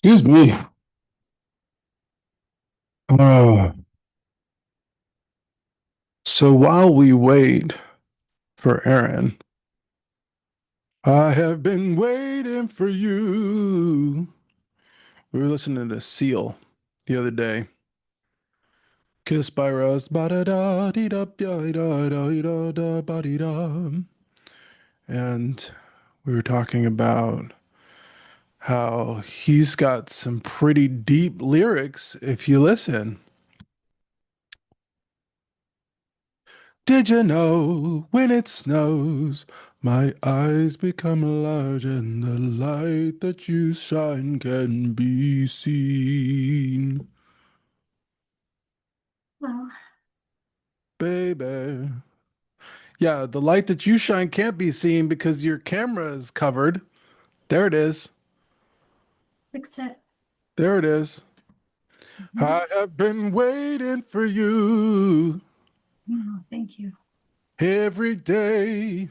Excuse me. Uh, so while we wait for Aaron, I have been waiting for you. We were listening to Seal the other day. Kissed by Rose, ba da da dee da da da da da ba dee da. And we were talking about how he's got some pretty deep lyrics if you listen. Did you know when it snows, my eyes become large and the light that you shine can be seen? Well, Baby. Yeah, the light that you shine can't be seen because your camera is covered. There it is. fixed it. There it is. Mhm. I have been waiting for you Oh, thank you. every day,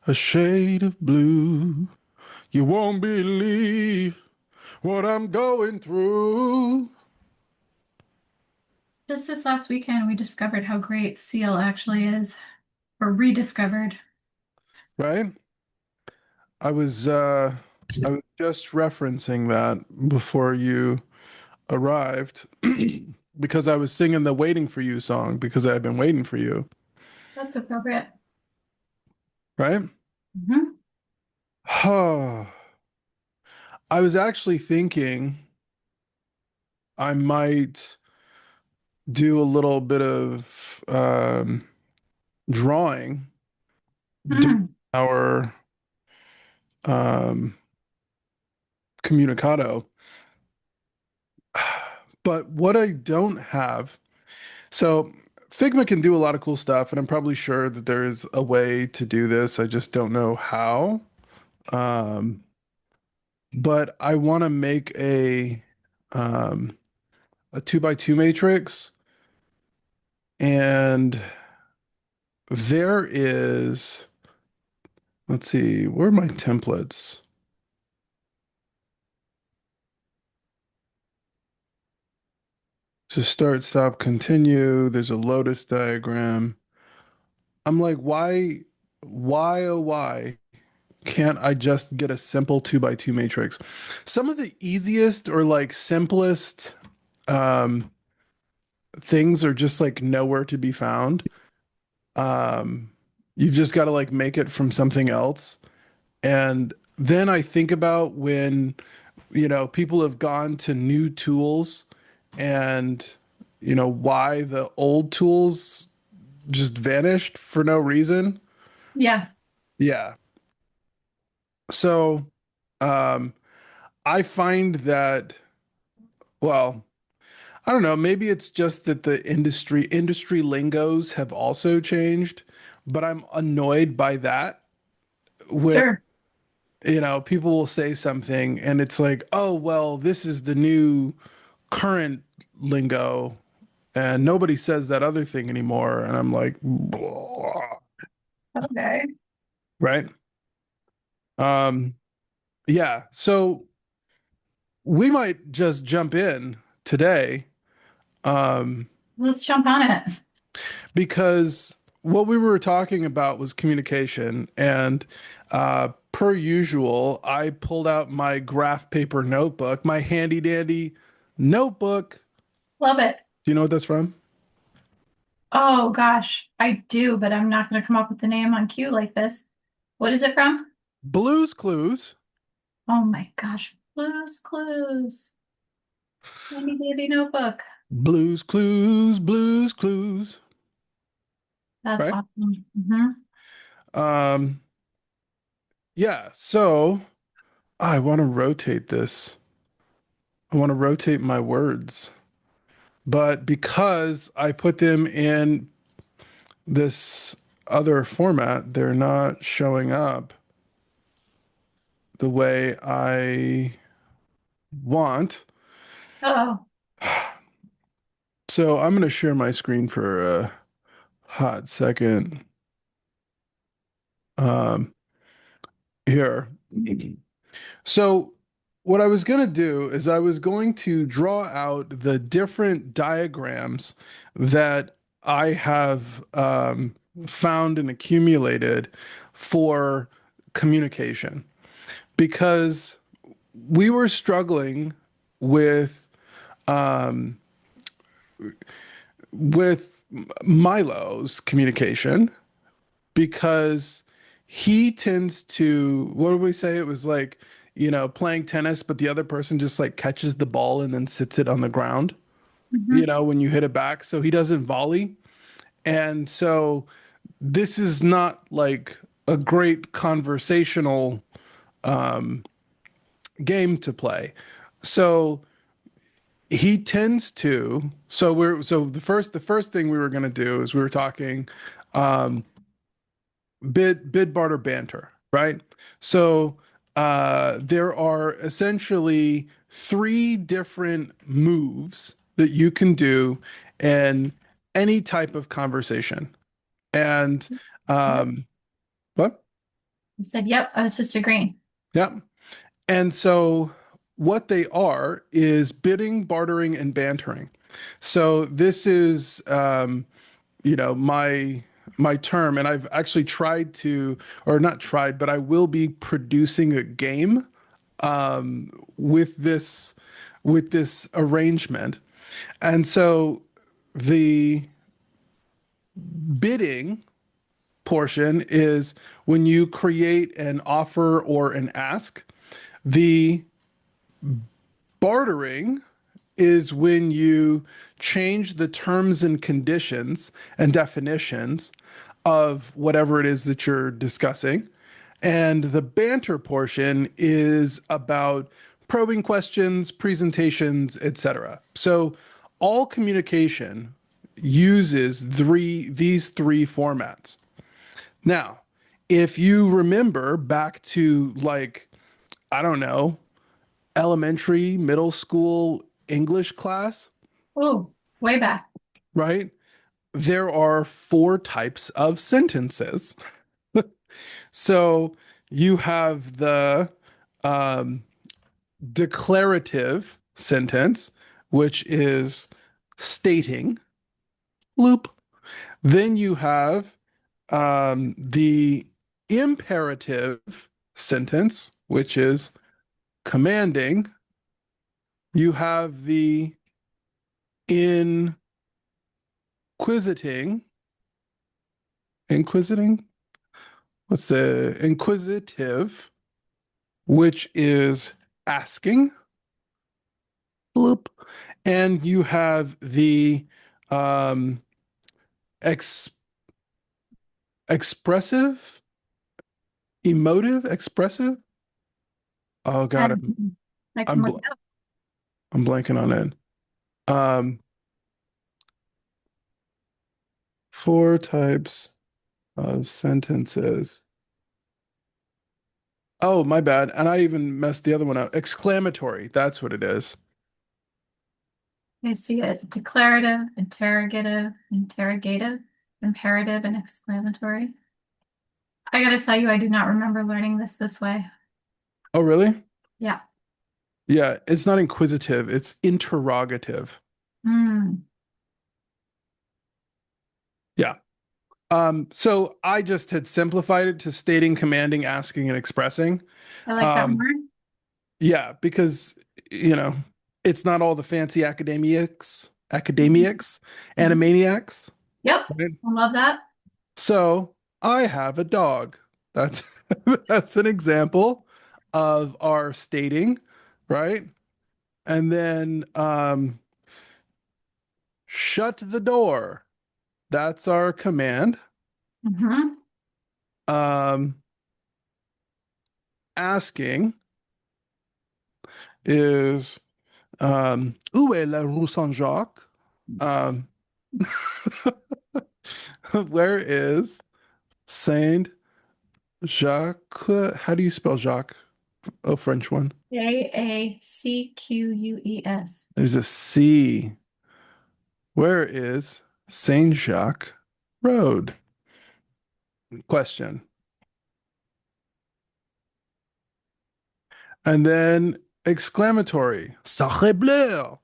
a shade of blue. You won't believe what I'm going through. Just this last weekend, we discovered how great Seal actually is, or rediscovered. Right? I was just referencing that before you arrived because I was singing the Waiting for You song because I've been waiting for you, That's appropriate. right? Hmm. I was actually thinking I might do a little bit of drawing during Hmm. our um, communicado. But what I don't have, so Figma can do a lot of cool stuff, and I'm probably sure that there is a way to do this. I just don't know how. Um, but I want to make um, a two by two matrix, and there is, let's see, where are my templates? So start, stop, continue. There's a lotus diagram. I'm like, why, oh, why can't I just get a simple two by two matrix? Some of the easiest or like simplest um, things are just like nowhere to be found. Um, you've just got to like make it from something else. And then I think about when, people have gone to new tools and, why the old tools just vanished for no reason. Yeah. Yeah. So, um, I find that, well, I don't know, maybe it's just that the industry lingos have also changed, but I'm annoyed by that when, Sure. people will say something and it's like, "Oh, well, this is the new current lingo and nobody says that other thing anymore." And I'm like, "Blah." Okay. Right? Um, yeah, so we might just jump in today. Um, Let's jump on it. because what we were talking about was communication. And per usual, I pulled out my graph paper notebook, my handy dandy notebook. Love it. Do you know what that's from? Oh gosh, I do, but I'm not going to come up with the name on cue like this. What is it from? Blues Clues. Oh my gosh, Blue's Clues. Handy dandy notebook. Blues Clues, Blues Clues. That's Right? awesome. Hmm. Um, yeah. So I want to rotate this. I want to rotate my words. But because I put them in this other format, they're not showing up the way I want. Oh, So I'm going to share my screen for a hot second. Um, here. So what I was going to do is I was going to draw out the different diagrams that I have found and accumulated for communication because we were struggling with um, with Milo's communication because he tends to, what did we say? It was like, playing tennis, but the other person just like catches the ball and then sits it on the ground, Hmm. when you hit it back. So he doesn't volley. And so this is not like a great conversational game to play. So he tends to, so the first thing we were going to do is we were talking bid barter banter, right? So there are essentially three different moves that you can do in any type of conversation. And Yep. um, what? I said, yep, I was just agreeing. Yeah. And so what they are is bidding, bartering, and bantering. So this is my term, and I've actually tried to, or not tried, but I will be producing a game with this arrangement. And so the bidding portion is when you create an offer or an ask. The bartering is when you change the terms and conditions and definitions of whatever it is that you're discussing. And the banter portion is about probing questions, presentations, etc. So all communication uses these three formats. Now, if you remember back to like, I don't know, elementary, middle school English class, Oh, way back. right? There are four types of sentences. So you have the um, declarative sentence, which is stating, loop. Then you have the imperative sentence, which is commanding. You have the inquisiting, inquisiting. What's the inquisitive, which is asking. Bloop. And you have the um, ex expressive, emotive, expressive. Oh God, And I can I'm look bl it up. I'm blanking on it. Um, Four types of sentences. Oh, my bad. And I even messed the other one up. Exclamatory. That's what it is. I see it. Declarative, interrogative, imperative, and exclamatory. I gotta tell you, I do not remember learning this way. Oh, really? Yeah. Yeah, it's not inquisitive, it's interrogative. Hmm. Yeah. So I just had simplified it to stating, commanding, asking, and expressing. I like that Um, more. yeah, because you know, it's not all the fancy Mhm. Mhm. animaniacs, Yep. right? I love that. So I have a dog. That's that's an example of our stating, right? And then shut the door. That's our command. Hmm. Um, Asking is où est la rue Saint-Jacques? Um, where is Saint Jacques? How do you spell Jacques? A French one. Jacqueus. There's a C. Where is Saint Jacques Road? Question. And then exclamatory, sacre bleu.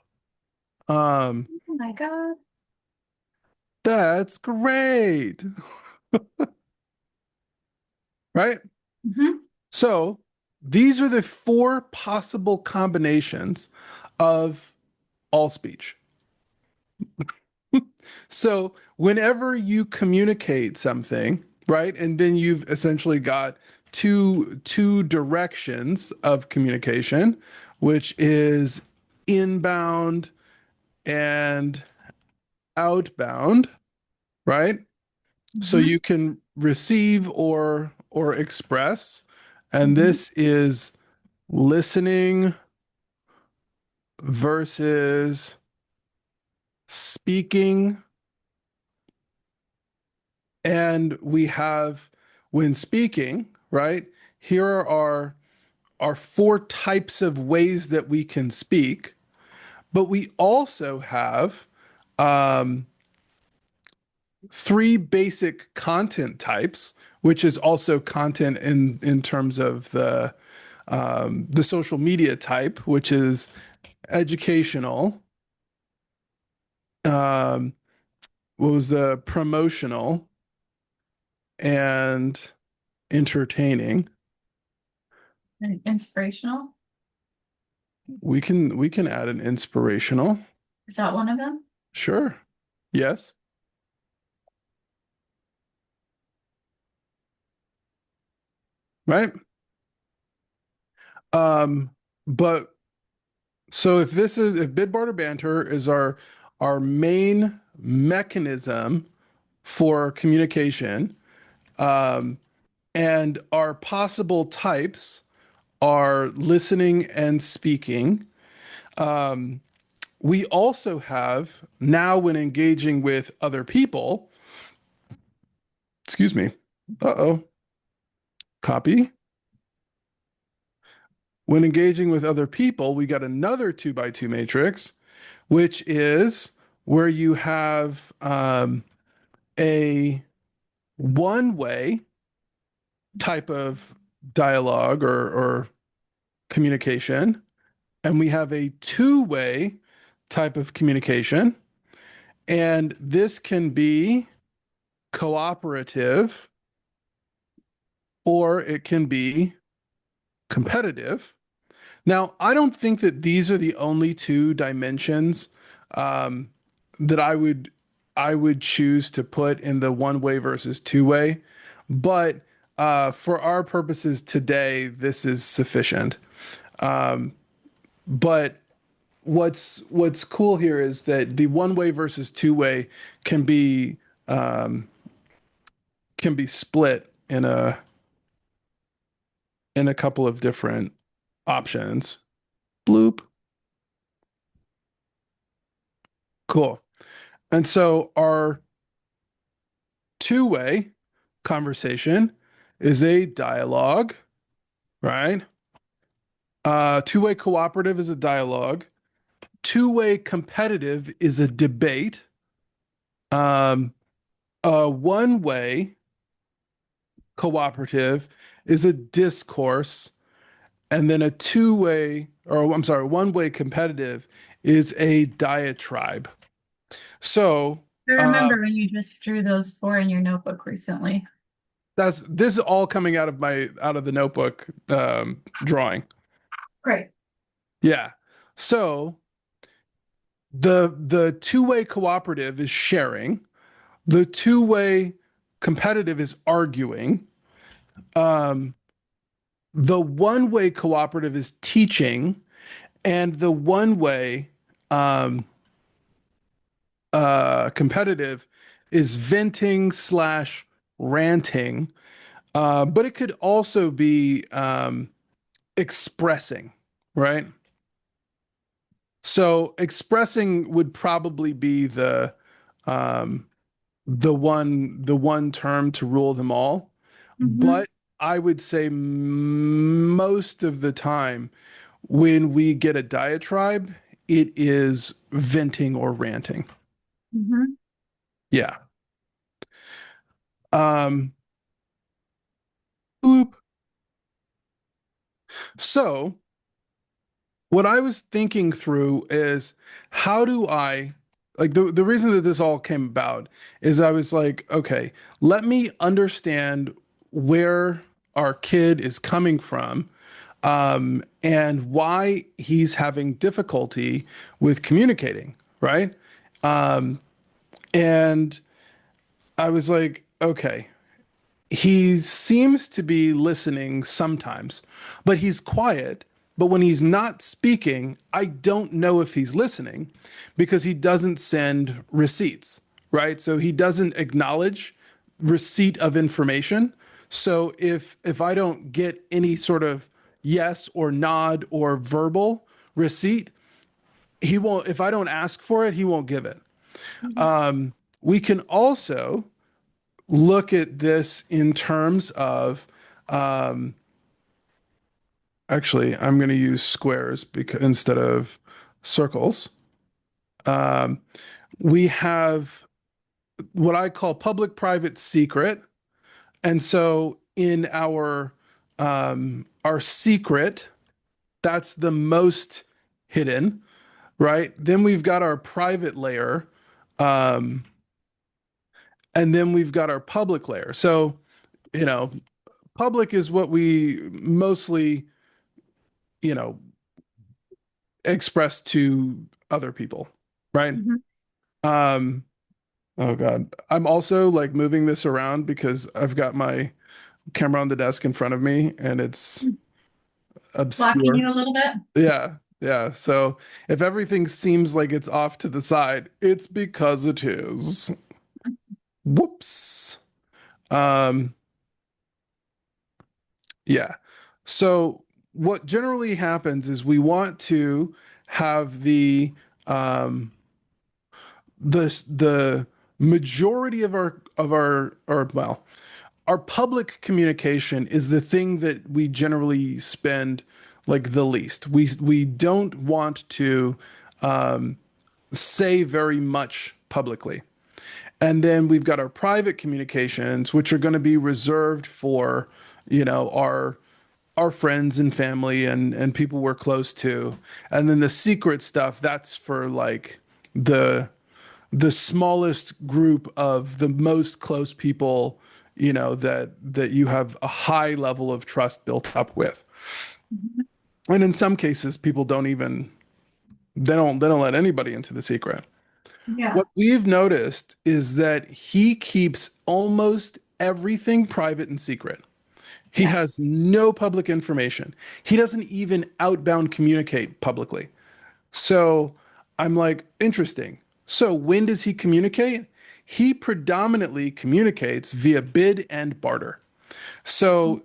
Um, Oh my God. that's great, right? Hmm. So these are the four possible combinations of all speech. So whenever you communicate something, right, and then you've essentially got two directions of communication, which is inbound and outbound, right? So Hmm. you can receive or express, and Hmm. this is listening versus speaking. And we have when speaking, right? Here are our four types of ways that we can speak, but we also have um, three basic content types, which is also content in terms of the social media type, which is educational. Um, what was the promotional and entertaining? And inspirational. We can add an inspirational. Is that one of them? Sure. Yes. Right. Um, but so if bid barter banter is our main mechanism for communication, um, and our possible types are listening and speaking. We also have now when engaging with other people, excuse me. Uh-oh. Copy. When engaging with other people, we got another two by two matrix, which is where you have a one way type of dialogue or communication, and we have a two-way type of communication. And this can be cooperative or it can be competitive. Now, I don't think that these are the only two dimensions um, that I would choose to put in the one way versus two way, but for our purposes today, this is sufficient. But what's cool here is that the one way versus two way can be can be split in a couple of different options. Bloop. Cool. And so our two-way conversation is a dialogue, right? Two-way cooperative is a dialogue. Two-way competitive is a debate. Um, one-way cooperative is a discourse, and then a two-way, or I'm sorry, one-way competitive is a diatribe. So I uh, remember when you just drew those four in your notebook recently. this is all coming out of the notebook drawing. Great. Yeah. So the two-way cooperative is sharing. The two-way competitive is arguing. Um, the one-way cooperative is teaching, and the one-way um, competitive is venting slash ranting. But it could also be expressing, right? So expressing would probably be um, the one term to rule them all. Hmm. But I would say most of the time when we get a diatribe, it is venting or ranting. Hmm. Yeah. Um, Boop. So what I was thinking through is how do I like the reason that this all came about is I was like, okay, let me understand where our kid is coming from, and why he's having difficulty with communicating, right? And I was like, okay, he seems to be listening sometimes, but he's quiet. But when he's not speaking, I don't know if he's listening because he doesn't send receipts, right? So he doesn't acknowledge receipt of information. So if I don't get any sort of yes or nod or verbal receipt, he won't, if I don't ask for it, he won't give it. Mhm. We can also look at this in terms of actually, I'm going to use squares because instead of circles. Um, we have what I call public private secret. And so in our secret, that's the most hidden, right? Then we've got our private layer, um, and then we've got our public layer. So, you know, public is what we mostly, you know, express to other people, right? Mhm. Um, oh God. I'm also like moving this around because I've got my camera on the desk in front of me and it's Blocking obscure. you a little bit. Yeah, yeah. So if everything seems like it's off to the side, it's because it is. Whoops. Um, yeah. So what generally happens is we want to have the majority of our or well, our public communication is the thing that we generally spend like the least. We don't want to say very much publicly. And then we've got our private communications, which are going to be reserved for, our friends and family and people we're close to. And then the secret stuff, that's for like the the smallest group of the most close people, that you have a high level of trust built up with. Mhm. And in some cases, people don't even they don't let anybody into the secret. Yeah. What we've noticed is that he keeps almost everything private and secret. He Yeah. has no public information. He doesn't even outbound communicate publicly. So I'm like, interesting. So when does he communicate? He predominantly communicates via bid and barter. So,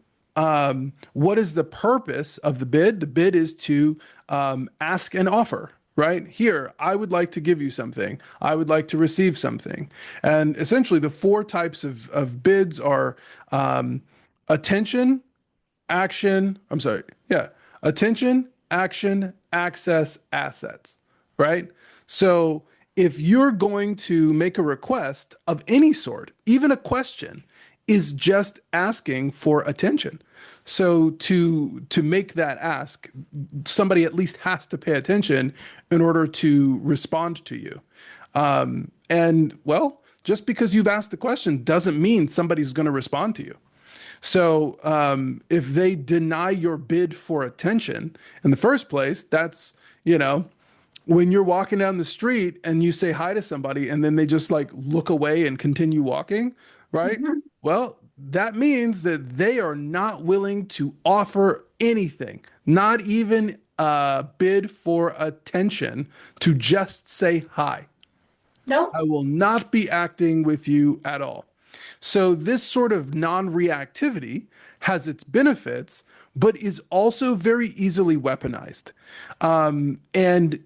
what is the purpose of the bid? The bid is to ask an offer, right? Here, I would like to give you something. I would like to receive something. And essentially, the four types of bids are attention, action. I'm sorry. Yeah. Attention, action, access, assets, right? So if you're going to make a request of any sort, even a question is just asking for attention. So to make that ask, somebody at least has to pay attention in order to respond to you. And well, just because you've asked the question doesn't mean somebody's going to respond to you. So if they deny your bid for attention in the first place, that's, you know, when you're walking down the street and you say hi to somebody and then they just like look away and continue walking, right? Mhm. Well, that means that they are not willing to offer anything, not even a bid for attention to just say hi. Nope. I will not be acting with you at all. So, this sort of non reactivity has its benefits, but is also very easily weaponized, and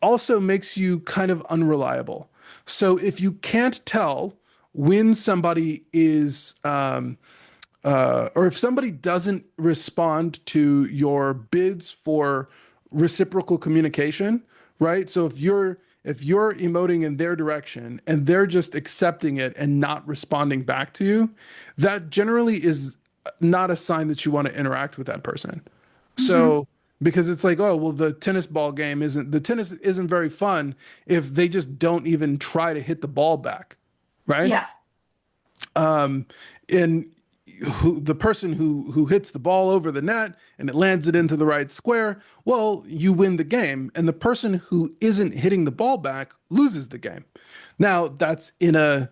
also makes you kind of unreliable. So, if you can't tell when somebody is or if somebody doesn't respond to your bids for reciprocal communication, right? So if you're emoting in their direction and they're just accepting it and not responding back to you, that generally is not a sign that you want to interact with that person. Mhm. So because it's like, oh, well, the tennis isn't very fun if they just don't even try to hit the ball back, right? Yeah. And the person who hits the ball over the net and it lands it into the right square, well, you win the game, and the person who isn't hitting the ball back loses the game. Now, that's in a,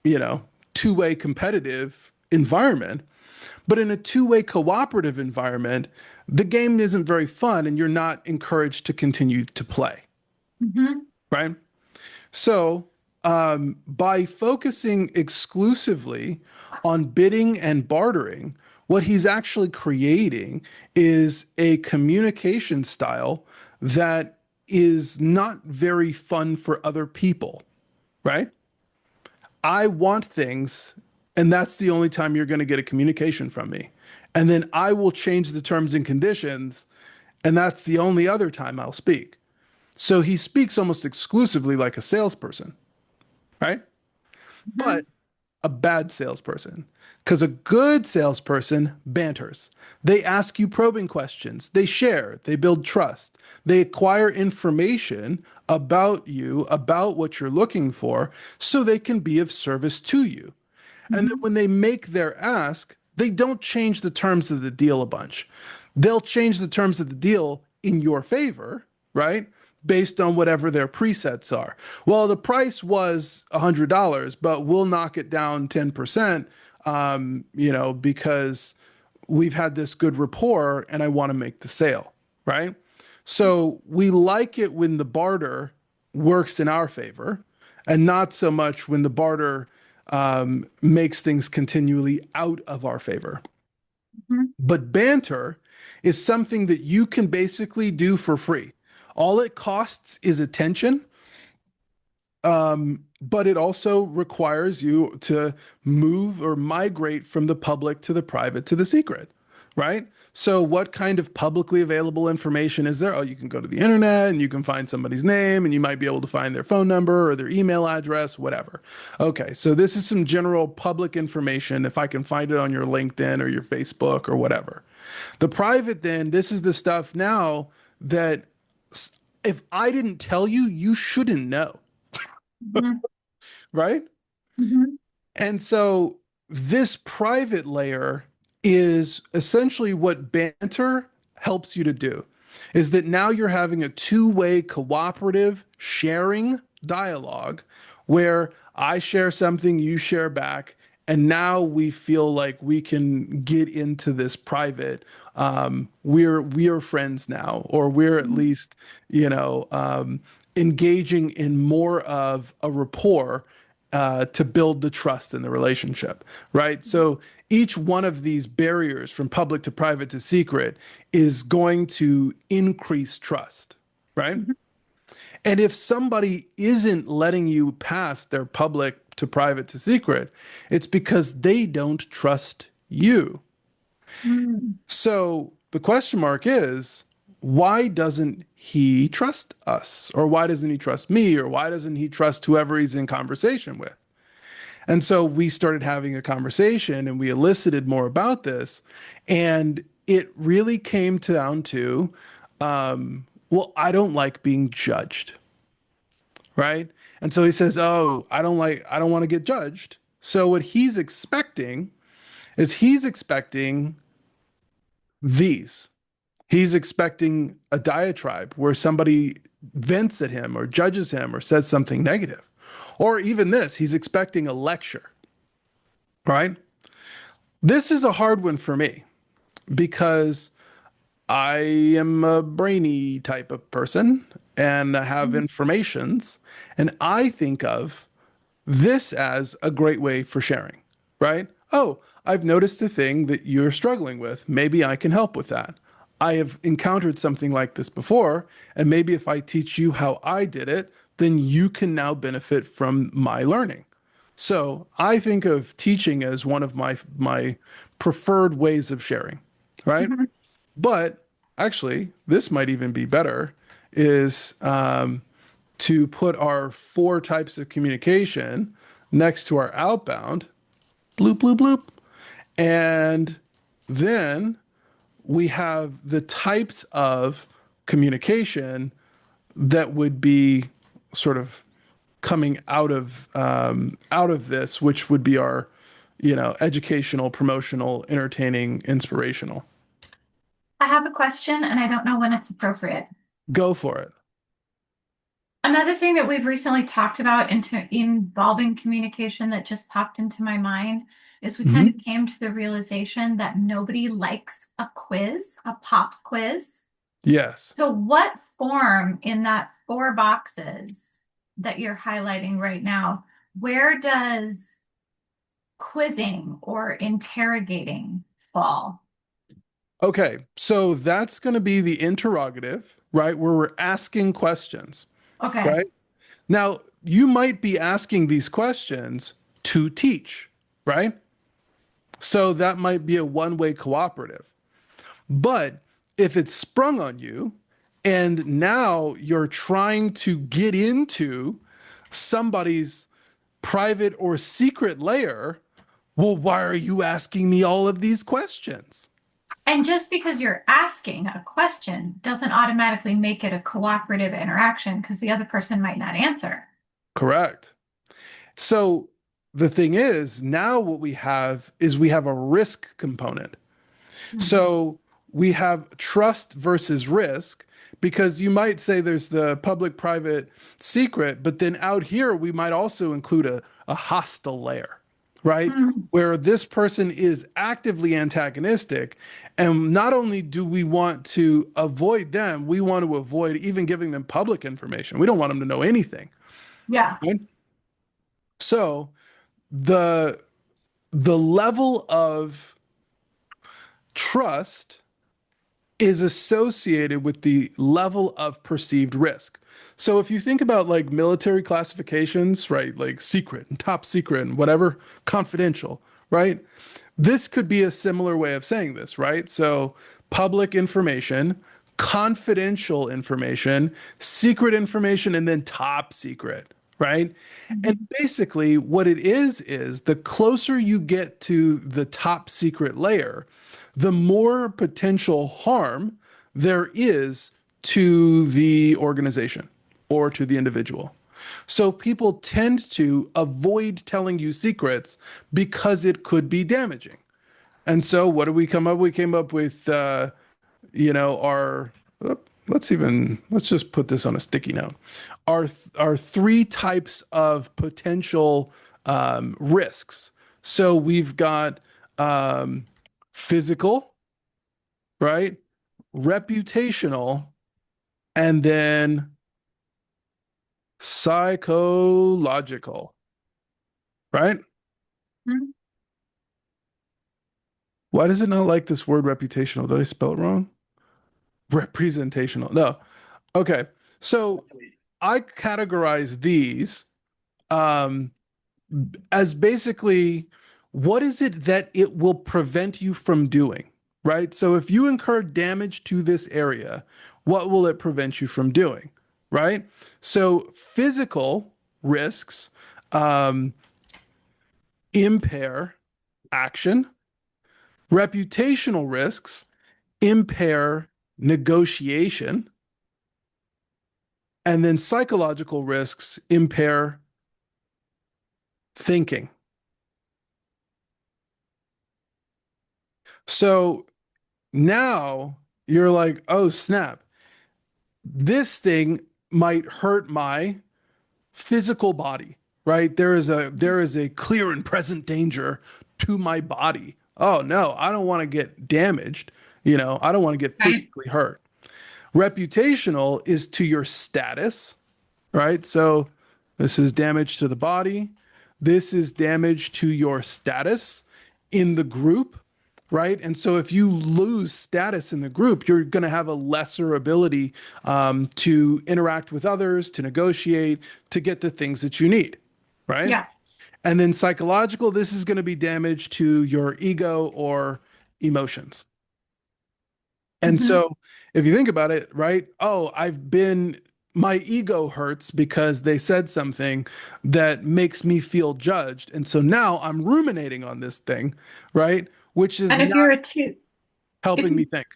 you know, two-way competitive environment, but in a two-way cooperative environment, the game isn't very fun and you're not encouraged to continue to play, Hmm. right? So, by focusing exclusively on bidding and bartering, what he's actually creating is a communication style that is not very fun for other people, right? I want things, and that's the only time you're going to get a communication from me. And then I will change the terms and conditions, and that's the only other time I'll speak. So he speaks almost exclusively like a salesperson, right? Hmm. But a bad salesperson. Because a good salesperson banters. They ask you probing questions. They share. They build trust. They acquire information about you, about what you're looking for, so they can be of service to you. And then Hmm. when they make their ask, they don't change the terms of the deal a bunch. They'll change the terms of the deal in your favor, right? Based on whatever their presets are. Well, the price was $100, but we'll knock it down 10%, because we've had this good rapport and I want to make the sale, right? So we like it when the barter works in our favor and not so much when the barter makes things continually out of our favor. Hmm. But banter is something that you can basically do for free. All it costs is attention, but it also requires you to move or migrate from the public to the private to the secret, right? So, what kind of publicly available information is there? Oh, you can go to the internet and you can find somebody's name and you might be able to find their phone number or their email address, whatever. Okay, so this is some general public information if I can find it on your LinkedIn or your Facebook or whatever. The private, then, this is the stuff now that if I didn't tell you, you shouldn't know, Hmm. right? Hmm. And so this private layer is essentially what Banter helps you to do, is that now you're having a two-way cooperative sharing dialogue where I share something, you share back, and now we feel like we can get into this private. We're friends now, or we're at least, you know, engaging in more of a rapport to build the trust in the relationship, right? So each one of these barriers from public to private to secret is going to increase trust, right? And if somebody isn't letting you pass their public to private to secret, it's because they don't trust you. Hmm. So the question mark is, why doesn't he trust us? Or why doesn't he trust me? Or why doesn't he trust whoever he's in conversation with? And so we started having a conversation and we elicited more about this. And it really came down to, well, I don't like being judged, right? And so he says, oh, I don't want to get judged. So what he's expecting is he's expecting these. He's expecting a diatribe where somebody vents at him or judges him or says something negative. Or even this, he's expecting a lecture, right? This is a hard one for me because I am a brainy type of person and I have informations, and I think of this as a great way for sharing, right? Oh, I've noticed a thing that you're struggling with. Maybe I can help with that. I have encountered something like this before, and maybe if I teach you how I did it, then you can now benefit from my learning. So I think of teaching as one of my preferred ways of sharing, right? Hmm. But actually, this might even be better, is to put our four types of communication next to our outbound, bloop, bloop, bloop. And then we have the types of communication that would be sort of coming out of this, which would be our, educational, promotional, entertaining, inspirational. I have a question and I don't know when it's appropriate. Go for it. Another thing that we've recently talked about into involving communication that just popped into my mind is we kind of Mhm. came to the realization that nobody likes a quiz, a pop quiz. Yes. So what form in that four boxes that you're highlighting right now, where does quizzing or interrogating fall? Okay, so that's going to be the interrogative, right? Where we're asking questions, Okay. right? Now, you might be asking these questions to teach, right? So that might be a one-way cooperative. But if it's sprung on you and now you're trying to get into somebody's private or secret layer, well, why are you asking me all of these questions? And just because you're asking a question doesn't automatically make it a cooperative interaction because the other person might not answer. Correct. So the thing is, now what we have is we have a risk component. Mhm. So we have trust versus risk because you might say there's the public private secret, but then out here we might also include a hostile layer, right? Mhm. Where this person is actively antagonistic. And not only do we want to avoid them, we want to avoid even giving them public information. We don't want them to know anything, Yeah. right? So the the level of trust is associated with the level of perceived risk. So if you think about like military classifications, right, like secret and top secret and whatever, confidential, right? This could be a similar way of saying this, right? So public information, confidential information, secret information, and then top secret, right? And Mhm. basically, what it is the closer you get to the top secret layer, the more potential harm there is to the organization or to the individual. So people tend to avoid telling you secrets because it could be damaging. And so what did we come up? We came up with, our, let's just put this on a sticky note. Our three types of potential risks. So we've got physical, right? Reputational, and then psychological, right? Mhm. Why does it not like this word reputational? Did I spell it wrong? Representational. No. Okay. So I categorize these um, as basically what is it that it will prevent you from doing, right? So if you incur damage to this area, what will it prevent you from doing, right? So physical risks um, impair action, reputational risks impair negotiation, and then psychological risks impair thinking. So now you're like, oh, snap. This thing might hurt my physical body, right? There is a clear and present danger to my body. Oh no, I don't want to get damaged. I don't want to get Right. physically hurt. Reputational is to your status, right? So this is damage to the body. This is damage to your status in the group, right? And so if you lose status in the group, you're going to have a lesser ability to interact with others, to negotiate, to get the things that you need, right? Yeah. And then psychological, this is going to be damage to your ego or emotions. And Mhm. so if you think about it, right? Oh, my ego hurts because they said something that makes me feel judged. And so now I'm ruminating on this thing, right? Which is And if not you're a two, If helping me you, think.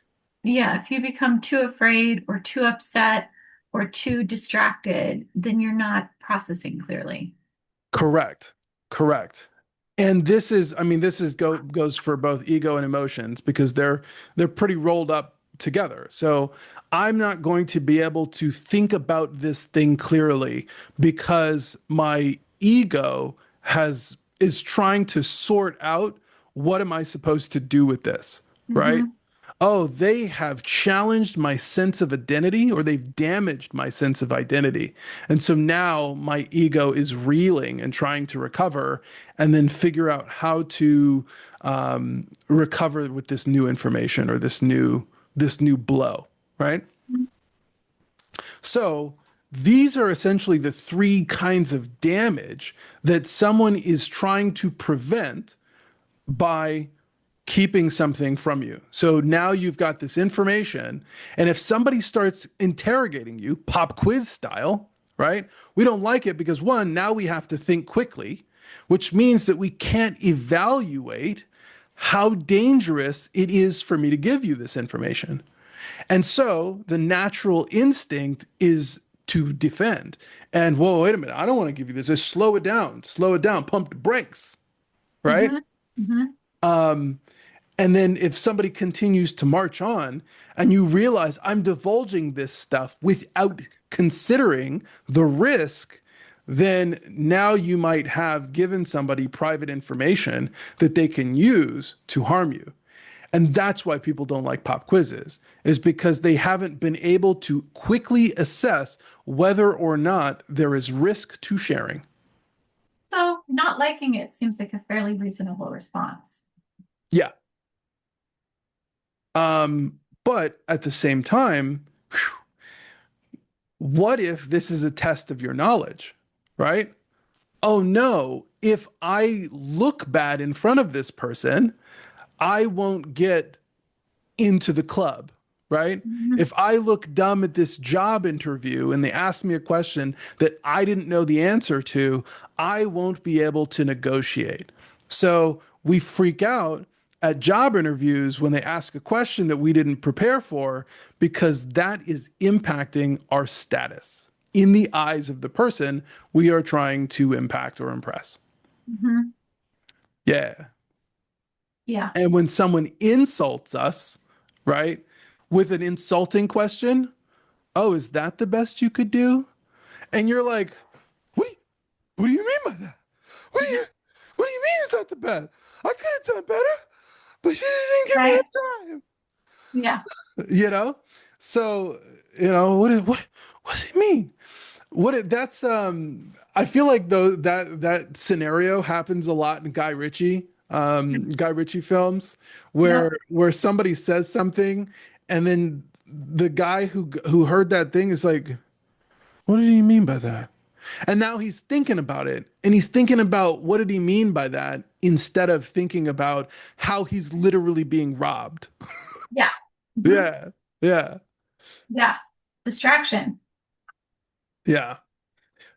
yeah, if you become too afraid or too upset or too distracted, then you're not processing clearly. Correct. Correct. And this is, I mean, this is goes for both ego and emotions because they're pretty rolled up together. So I'm not going to be able to think about this thing clearly because my ego has is trying to sort out what am I supposed to do with this, right? Hmm. Oh, they have challenged my sense of identity or they've damaged my sense of identity. And so now my ego is reeling and trying to recover and then figure out how to recover with this new information or this new blow, right? So these are essentially the three kinds of damage that someone is trying to prevent by keeping something from you. So now you've got this information, and if somebody starts interrogating you, pop quiz style, right? We don't like it because one, now we have to think quickly, which means that we can't evaluate how dangerous it is for me to give you this information. And so the natural instinct is to defend. And whoa, wait a minute, I don't want to give you this. Just slow it down, pump the brakes, right? Hmm. Hmm. And then if somebody continues to march on and you realize I'm divulging this stuff without considering the risk, then now you might have given somebody private information that they can use to harm you. And that's why people don't like pop quizzes, is because they haven't been able to quickly assess whether or not there is risk to sharing. So not liking it seems like a fairly reasonable response. Yeah. But at the same time, what if this is a test of your knowledge, right? Oh no, if I look bad in front of this person, I won't get into the club, right? Mhm. If I look dumb at this job interview and they ask me a question that I didn't know the answer to, I won't be able to negotiate. So we freak out at job interviews when they ask a question that we didn't prepare for because that is impacting our status in the eyes of the person we are trying to impact or impress. Mhm. Yeah. Yeah. And when someone insults us, right, with an insulting question, oh, is that the best you could do? And you're like, what do you, what do you mean by that? What do you what do you mean is that the best? I could have done better, but you didn't give me Right. enough time. Yeah. You know? So, what does it mean? That's I feel like though that scenario happens a lot in Guy Ritchie films Yep. where somebody says something and then the guy who heard that thing is like, what did he mean by that? And now he's thinking about it and he's thinking about what did he mean by that instead of thinking about how he's literally being robbed. Yeah. Mhm. Yeah. Yeah. Yeah. Distraction. Yeah.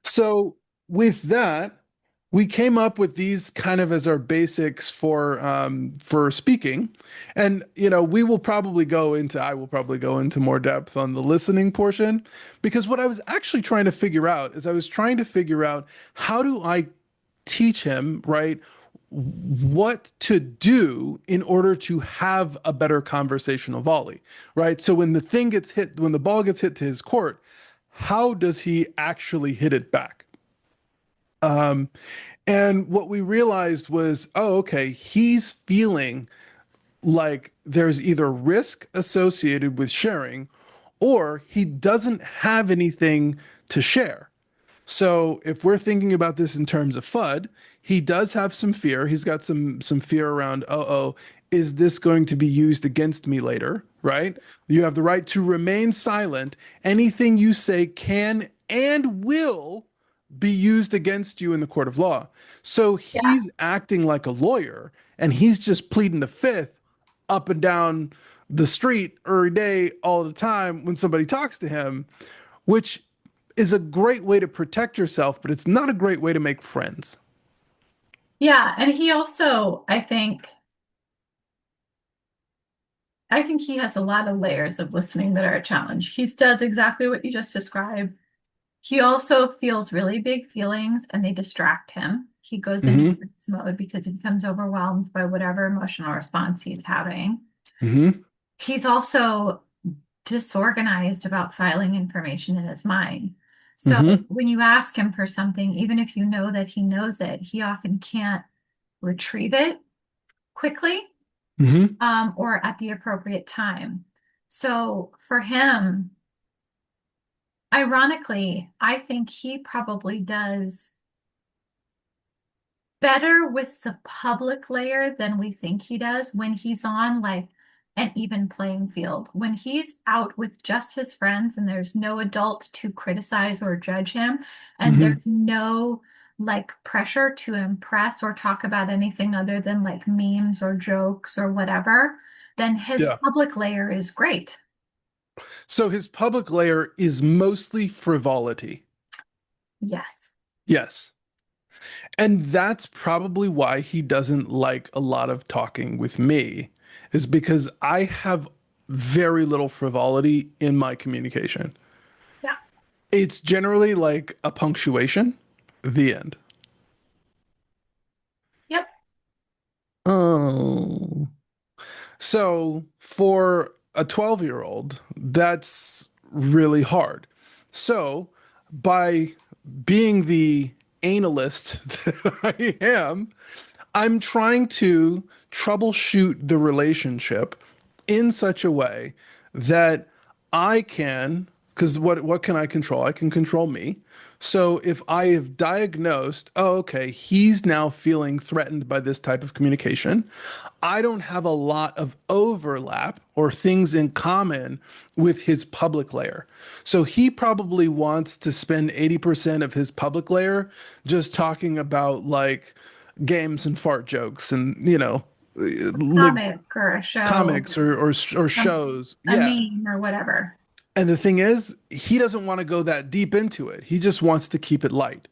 So with that, we came up with these kind of as our basics for speaking, and I will probably go into more depth on the listening portion because what I was actually trying to figure out is I was trying to figure out how do I teach him, right, what to do in order to have a better conversational volley, right? So when the ball gets hit to his court, how does he actually hit it back? And what we realized was, oh, okay, he's feeling like there's either risk associated with sharing or he doesn't have anything to share. So if we're thinking about this in terms of FUD, he does have some fear. He's got some fear around, oh, is this going to be used against me later? Right? You have the right to remain silent. Anything you say can and will be used against you in the court of law. So Yeah. he's acting like a lawyer and he's just pleading the fifth up and down the street every day, all the time when somebody talks to him, which is a great way to protect yourself, but it's not a great way to make friends. Yeah. And he also, I think, I think he has a lot of layers of listening that are a challenge. He does exactly what you just described. He also feels really big feelings and they distract him. He goes into Hmm. freeze mode because he becomes overwhelmed by whatever emotional response he's having. Hmm. He's also disorganized about filing information in his mind. So Hmm. when you ask him for something, even if you know that he knows it, he often can't retrieve it quickly, Hmm. or at the appropriate time. So for him, ironically, I think he probably does better with the public layer than we think he does when he's on like an even playing field. When he's out with just his friends and there's no adult to criticize or judge him, and Hmm. there's no like pressure to impress or talk about anything other than like memes or jokes or whatever, then his Yeah. public layer is great. So his public layer is mostly frivolity. Yes. Yes. And that's probably why he doesn't like a lot of talking with me, is because I have very little frivolity in my communication. Yeah. It's generally like a punctuation, the end. Yep. Oh. So for a 12-year-old, that's really hard. So by being the analyst that I am, I'm trying to troubleshoot the relationship in such a way that I can, because what can I control? I can control me. So if I have diagnosed, oh, okay, he's now feeling threatened by this type of communication, I don't have a lot of overlap or things in common with his public layer. So he probably wants to spend 80% of his public layer just talking about like games and fart jokes and, like Comic or a show, comics or some, shows. a Yeah. meme or whatever. And the thing is, he doesn't want to go that deep into it. He just wants to keep it light.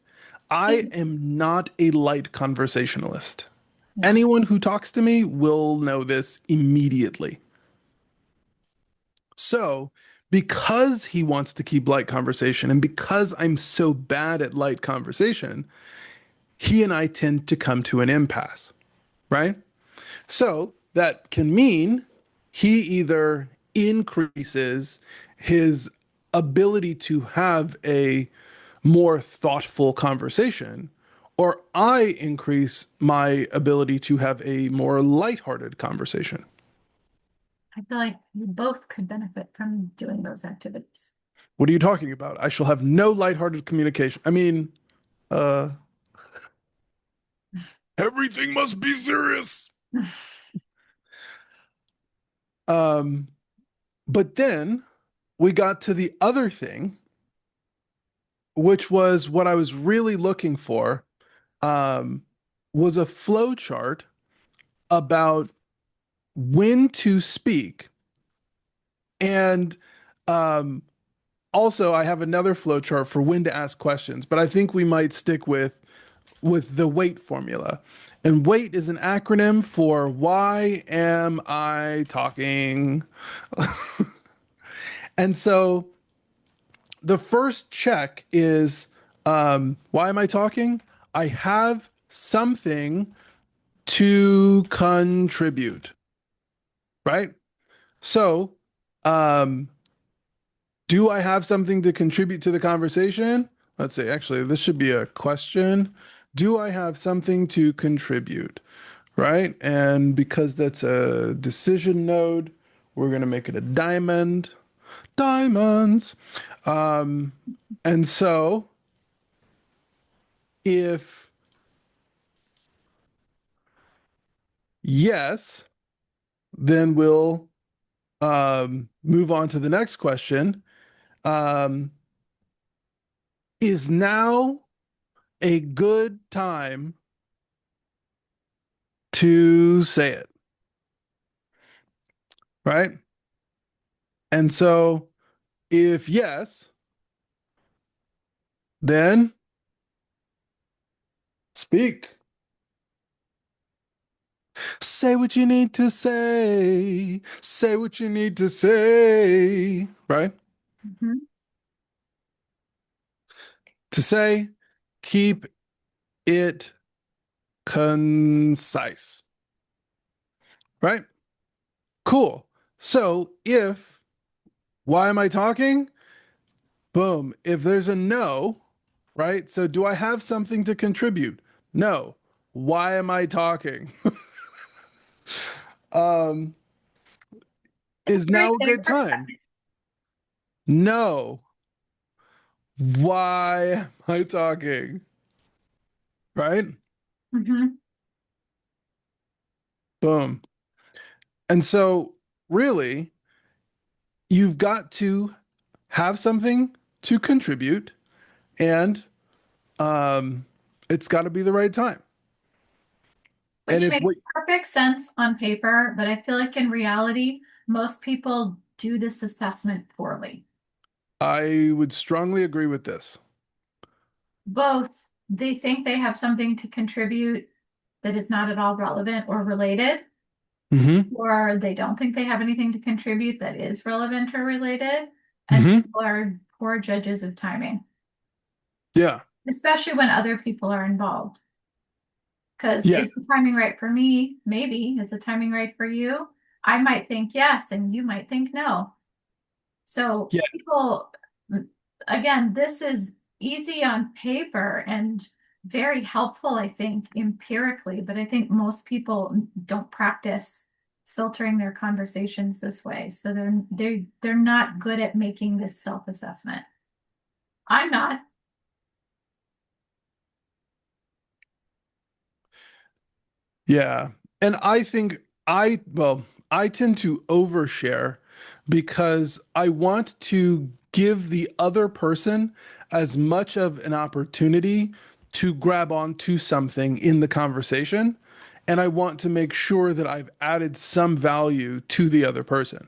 I He, am not a light conversationalist. yeah. Anyone who talks to me will know this immediately. So, because he wants to keep light conversation and because I'm so bad at light conversation, he and I tend to come to an impasse, right? So that can mean he either increases his ability to have a more thoughtful conversation, or I increase my ability to have a more lighthearted conversation. I feel like you both could benefit from doing those activities. What are you talking about? I shall have no lighthearted communication. I mean, uh, everything must be serious. Um, but then we got to the other thing, which was what I was really looking for, um, was a flow chart about when to speak. And um, also, I have another flow chart for when to ask questions, but I think we might stick with the WAIT formula. And WAIT is an acronym for why am I talking? And so the first check is why am I talking? I have something to contribute, right? So, um, do I have something to contribute to the conversation? Let's see, actually, this should be a question. Do I have something to contribute? Right? And because that's a decision node, we're going to make it a diamond. Diamonds. Um, and so if yes, then we'll move on to the next question. Um, is now a good time to say it, right? And so if yes, then speak. Say what you need to say. Say what you need to say. Right? Mhm. To say, keep it concise. Right? Cool. So if, why am I talking? Boom. If there's a no, right? So do I have something to contribute? No. Why am I talking? um, It's is a now great a thing good for time? No. Why am I talking? Right? Mhm. Boom. And so, really, you've got to have something to contribute, and um, it's got to be the right time. And Which if makes what perfect sense on paper, but I feel like in reality, most people do this assessment poorly. I would strongly agree with this. Both they think they have something to contribute that is not at all relevant or related, Hmm. or they don't think they have anything to contribute that is relevant or related, and Hmm. people are poor judges of timing, Yeah. especially when other people are involved. Because Yeah. is the timing right for me? Maybe. Is the timing right for you? I might think yes, and you might think no. So Yeah. people, again, this is easy on paper and very helpful, I think, empirically, but I think most people don't practice filtering their conversations this way. So they're not good at making this self-assessment. I'm not. Yeah. And I think I tend to overshare because I want to give the other person as much of an opportunity to grab onto something in the conversation. And I want to make sure that I've added some value to the other person.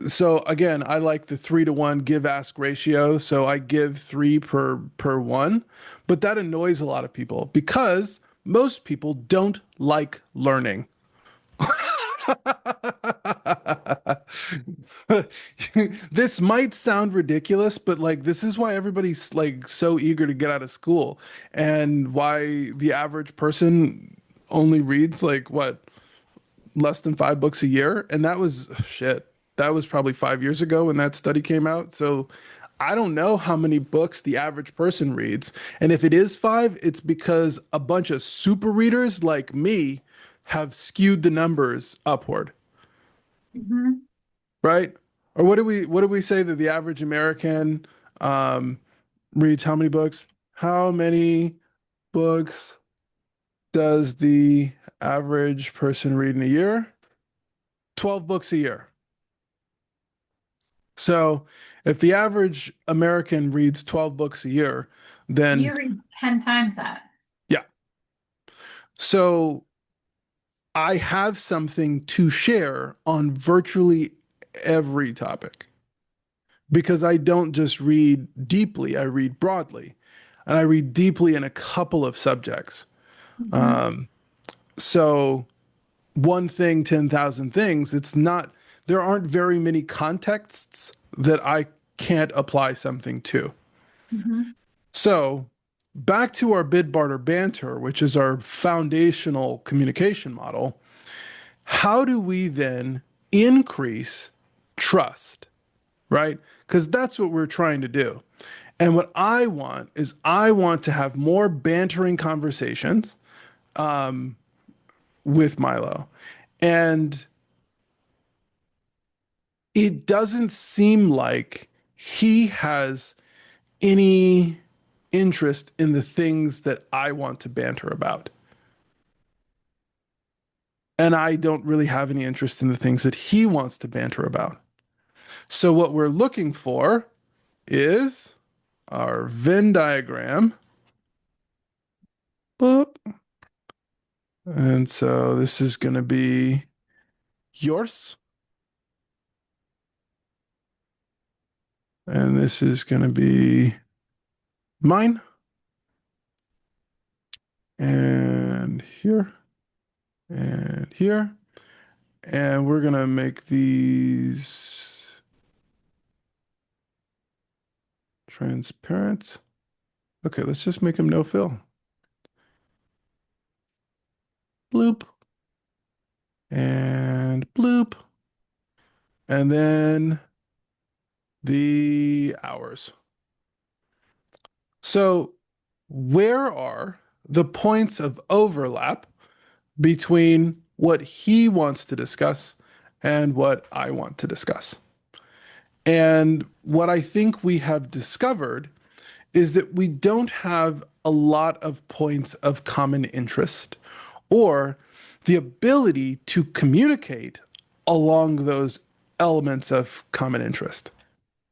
So again, I like the 3-to-1 give ask ratio. So I give three per one, but that annoys a lot of people because most people don't like learning. This might sound ridiculous, but like this is why everybody's like so eager to get out of school and why the average person only reads like what, less than 5 books a year. And that was shit. That was probably 5 years ago when that study came out. So I don't know how many books the average person reads. And if it is five, it's because a bunch of super readers like me have skewed the numbers upward, Mhm. right? Or what do we say that the average American um, reads how many books? How many books does the average person read in a year? 12 books a year. So if the average American reads 12 books a year, then You read 10 times that. yeah. So I have something to share on virtually every topic because I don't just read deeply, I read broadly. And I read deeply in a couple of subjects. Mhm. So one thing, 10,000 things, it's not, there aren't very many contexts that I can't apply something to. Mhm. So, back to our bid barter banter, which is our foundational communication model. How do we then increase trust, right? Because that's what we're trying to do. And what I want is I want to have more bantering conversations with Milo. And it doesn't seem like he has any interest in the things that I want to banter about. And I don't really have any interest in the things that he wants to banter about. So, what we're looking for is our Venn diagram. Boop. And so, this is going to be yours, and this is going to be mine, and here. and here. And we're gonna make these transparent. Okay, let's just make them no fill. Bloop and bloop. And then the hours. So where are the points of overlap between what he wants to discuss and what I want to discuss? And what I think we have discovered is that we don't have a lot of points of common interest or the ability to communicate along those elements of common interest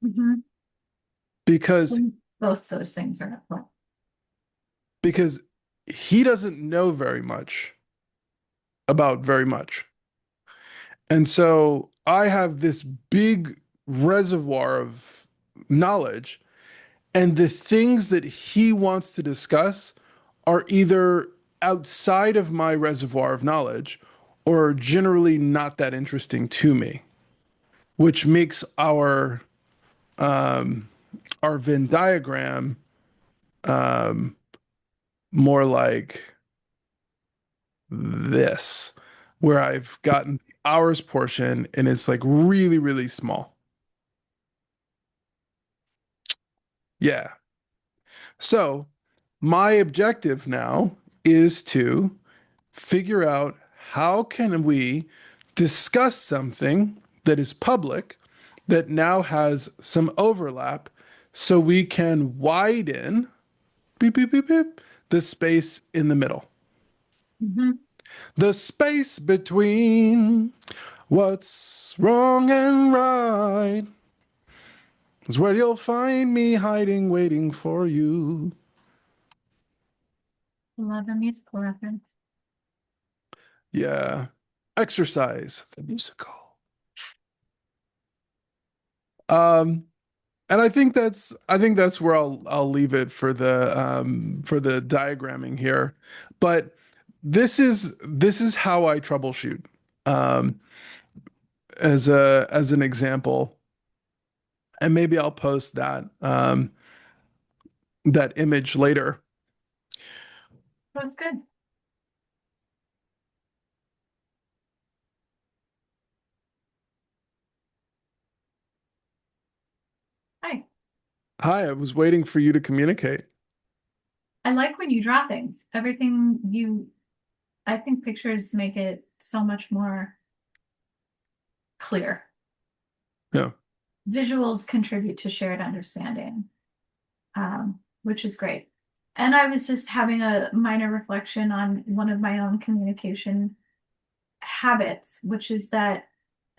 Mhm. because Both those things are at play. because he doesn't know very much about very much. And so I have this big reservoir of knowledge, and the things that he wants to discuss are either outside of my reservoir of knowledge or generally not that interesting to me, which makes our Venn diagram more like this, where I've gotten the hours portion and it's like really, really small. Yeah. So my objective now is to figure out how can we discuss something that is public that now has some overlap so we can widen beep, beep, beep, beep, the space in the middle. Mhm. The space between what's wrong and right is where you'll find me hiding, waiting for you. Love a musical reference. Yeah. Exercise, the musical. Um, and I think that's where I'll leave it for the diagramming here. But this is how I troubleshoot. Um, as an example, and maybe I'll post that image later. That's good. Hi. Hi, I was waiting for you to communicate. I like when you draw things. I think pictures make it so much more clear. Yeah. Visuals contribute to shared understanding, which is great. And I was just having a minor reflection on one of my own communication habits, which is that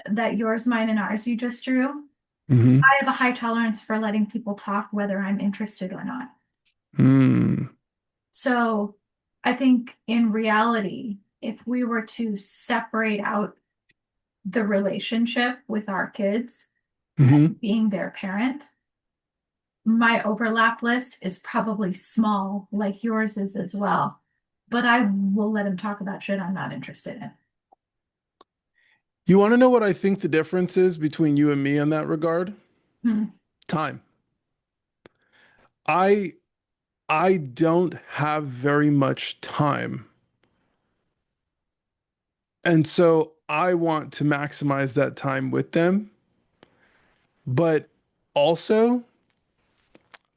yours, mine, and ours you just drew. Mm-hmm. I have a high tolerance for letting people talk whether I'm interested or not. Mm. So I think in reality, if we were to separate out the relationship with our kids, Mm-hmm. being their parent, my overlap list is probably small, like yours is as well. But I will let him talk about shit I'm not interested in. You want to know what I think the difference is between you and me in that regard? Hmm. Time. I I don't have very much time. And so I want to maximize that time with them, but also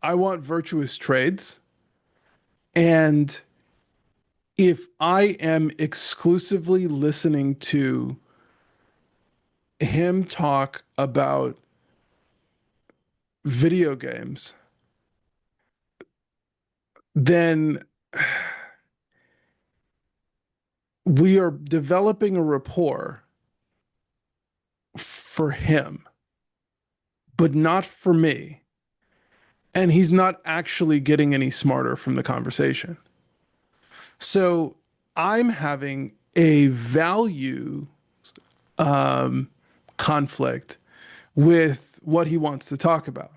I want virtuous trades. And if I am exclusively listening to him talk about video games, then we are developing a rapport for him, but not for me. And he's not actually getting any smarter from the conversation. So I'm having a value conflict with what he wants to talk about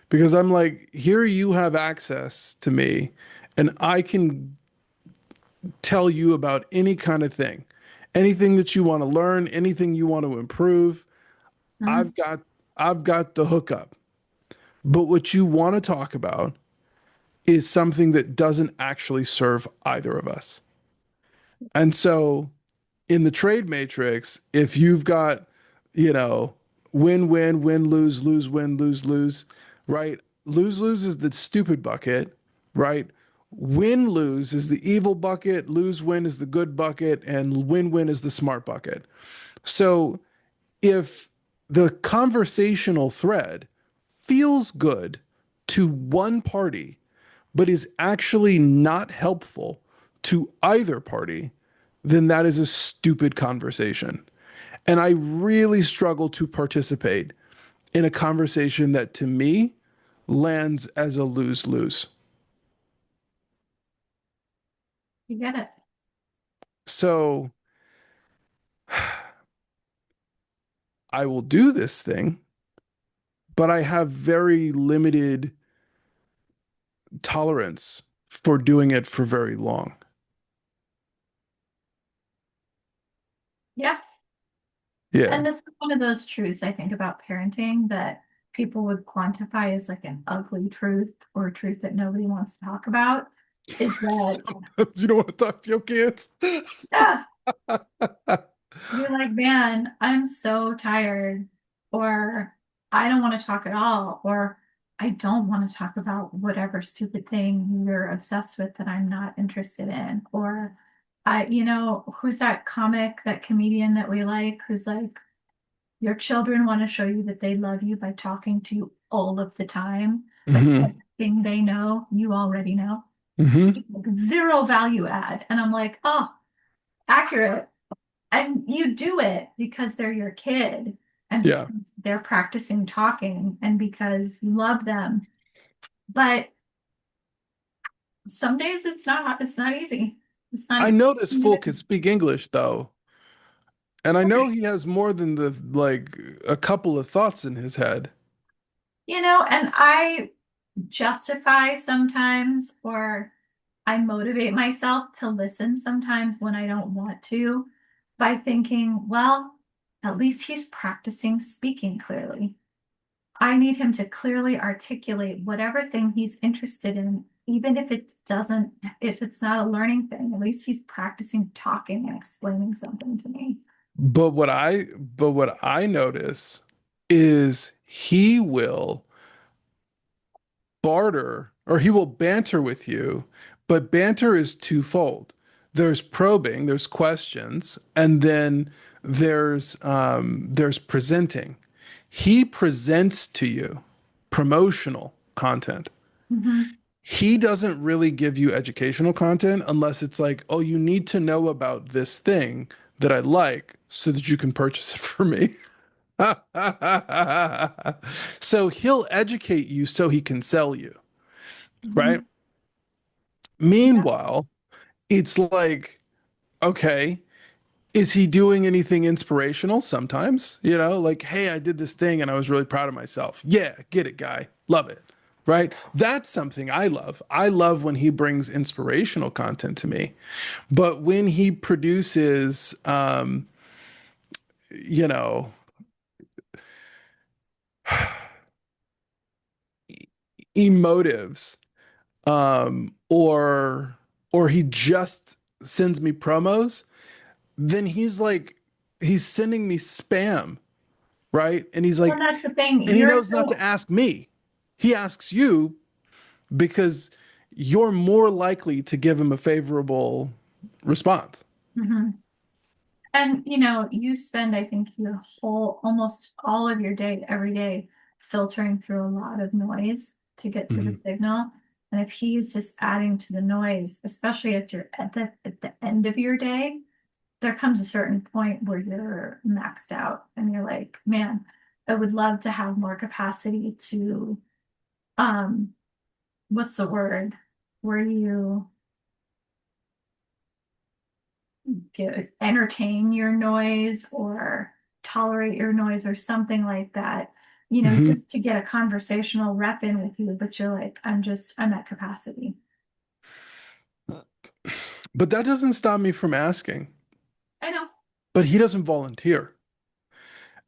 because I'm like, here you have access to me and I can tell you about any kind of thing. Anything that you want to learn, anything you want to improve, Mhm. I've got I've got the hookup. But what you want to talk about is something that doesn't actually serve either of us. And so in the trade matrix, if you've got, you know, win, win, win, lose, lose, win, lose, lose, right? Lose, lose is the stupid bucket, right? Win, lose is the evil bucket, lose, win is the good bucket, and win, win is the smart bucket. So if the conversational thread feels good to one party, but is actually not helpful to either party, then that is a stupid conversation. And I really struggle to participate in a conversation that to me lands as a lose lose. You get it. So I will do this thing, but I have very limited tolerance for doing it for very long. Yeah. Yeah. And this is one of those truths I think about parenting that people would quantify as like an ugly truth or a truth that nobody wants to talk about. Is that, Sometimes you don't want to talk to your kids. yeah, be like, man, I'm so tired, or I don't want to talk at all, or I don't want to talk about whatever stupid thing you're obsessed with that I'm not interested in, or who's that comic, that comedian that we like, who's like, your children want to show you that they love you by talking to you all of the time, but Hmm. everything they know, you already know. Hmm. Zero value add. And I'm like, oh, accurate. And you do it because they're your kid and Yeah. because they're practicing talking and because you love them. But some days it's not easy. It's not I easy. know this fool can speak English though. And I know he has more than the like a couple of thoughts in his head. And I justify sometimes, or I motivate myself to listen sometimes when I don't want to by thinking, well, at least he's practicing speaking clearly. I need him to clearly articulate whatever thing he's interested in, even if it's not a learning thing, at least he's practicing talking and explaining something to me. But what I notice is he will barter or he will banter with you, but banter is twofold. There's probing, there's questions, and then there's presenting. He presents to you promotional content. Mhm. He doesn't really give you educational content unless it's like, oh, you need to know about this thing that I like so that you can purchase it for me. So he'll educate you so he can sell you, right? Mhm. Yeah. Meanwhile, it's like, okay, is he doing anything inspirational? Sometimes, like, hey, I did this thing and I was really proud of myself. Yeah, get it, guy. Love it. Right? That's something I love. I love when he brings inspirational content to me. But when he produces, you know, emotives, or he just sends me promos, then he's sending me spam, right? And he's Well, like, that's the thing. and he You're knows not to so. ask me. He asks you because you're more likely to give him a favorable response. Mhm. And you spend, I think, your whole, almost all of your day, every day, filtering through a lot of noise to get to the Mhm. signal. And if he's just adding to the noise, especially at the end of your day, there comes a certain point where you're maxed out and you're like, man, I would love to have more capacity to, um, what's the word? Where you entertain your noise or tolerate your noise or something like that, Mhm. just to get a conversational rep in with you. But you're like, I'm at capacity. But that doesn't stop me from asking. I know. but he doesn't volunteer.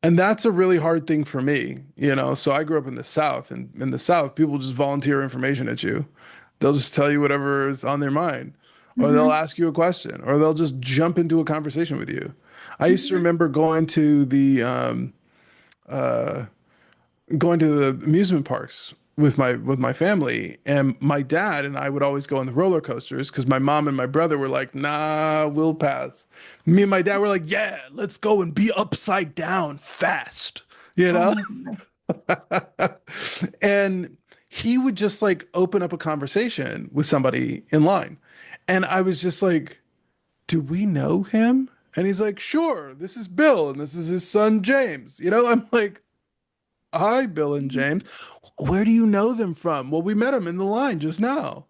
And that's a really hard thing for me, you know. So I grew up in the South, and in the South, people just volunteer information at you. They'll just tell you whatever is on their mind, or they'll Hmm. ask you a question, or they'll just jump into a conversation with you. I used to Hmm. remember uh, going to the amusement parks with my family, and my dad and I would always go on the roller coasters because my mom and my brother were like, "Nah, we'll pass." Me and my dad were like, "Yeah, let's go and be upside down fast," you Oh know? my God. And he would just like open up a conversation with somebody in line. And I was just like, "Do we know him?" And he's like, "Sure, this is Bill and this is his son James." You know, I'm like, "Hi, Bill and James. Where do you know them from?" "Well, we met them in the line just now."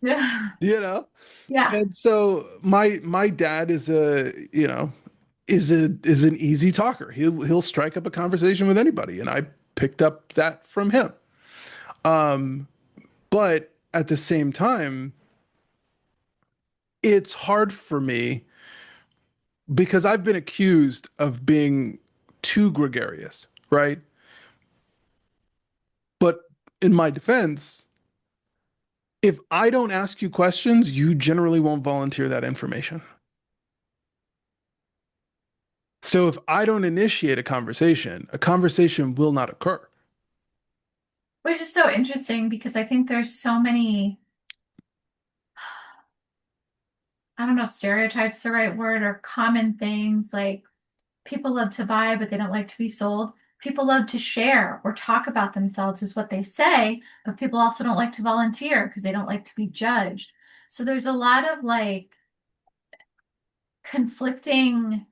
Yeah. You know? Yeah. And so my dad is is an easy talker. He'll strike up a conversation with anybody, and I picked up that from him. But at the same time, it's hard for me because I've been accused of being too gregarious, right? But in my defense, if I don't ask you questions, you generally won't volunteer that information. So if I don't initiate a conversation will not occur. Which is so interesting because I think there's so many, I don't know if stereotypes the right word or common things like people love to buy, but they don't like to be sold. People love to share or talk about themselves, is what they say, but people also don't like to volunteer because they don't like to be judged. So there's a lot of like conflicting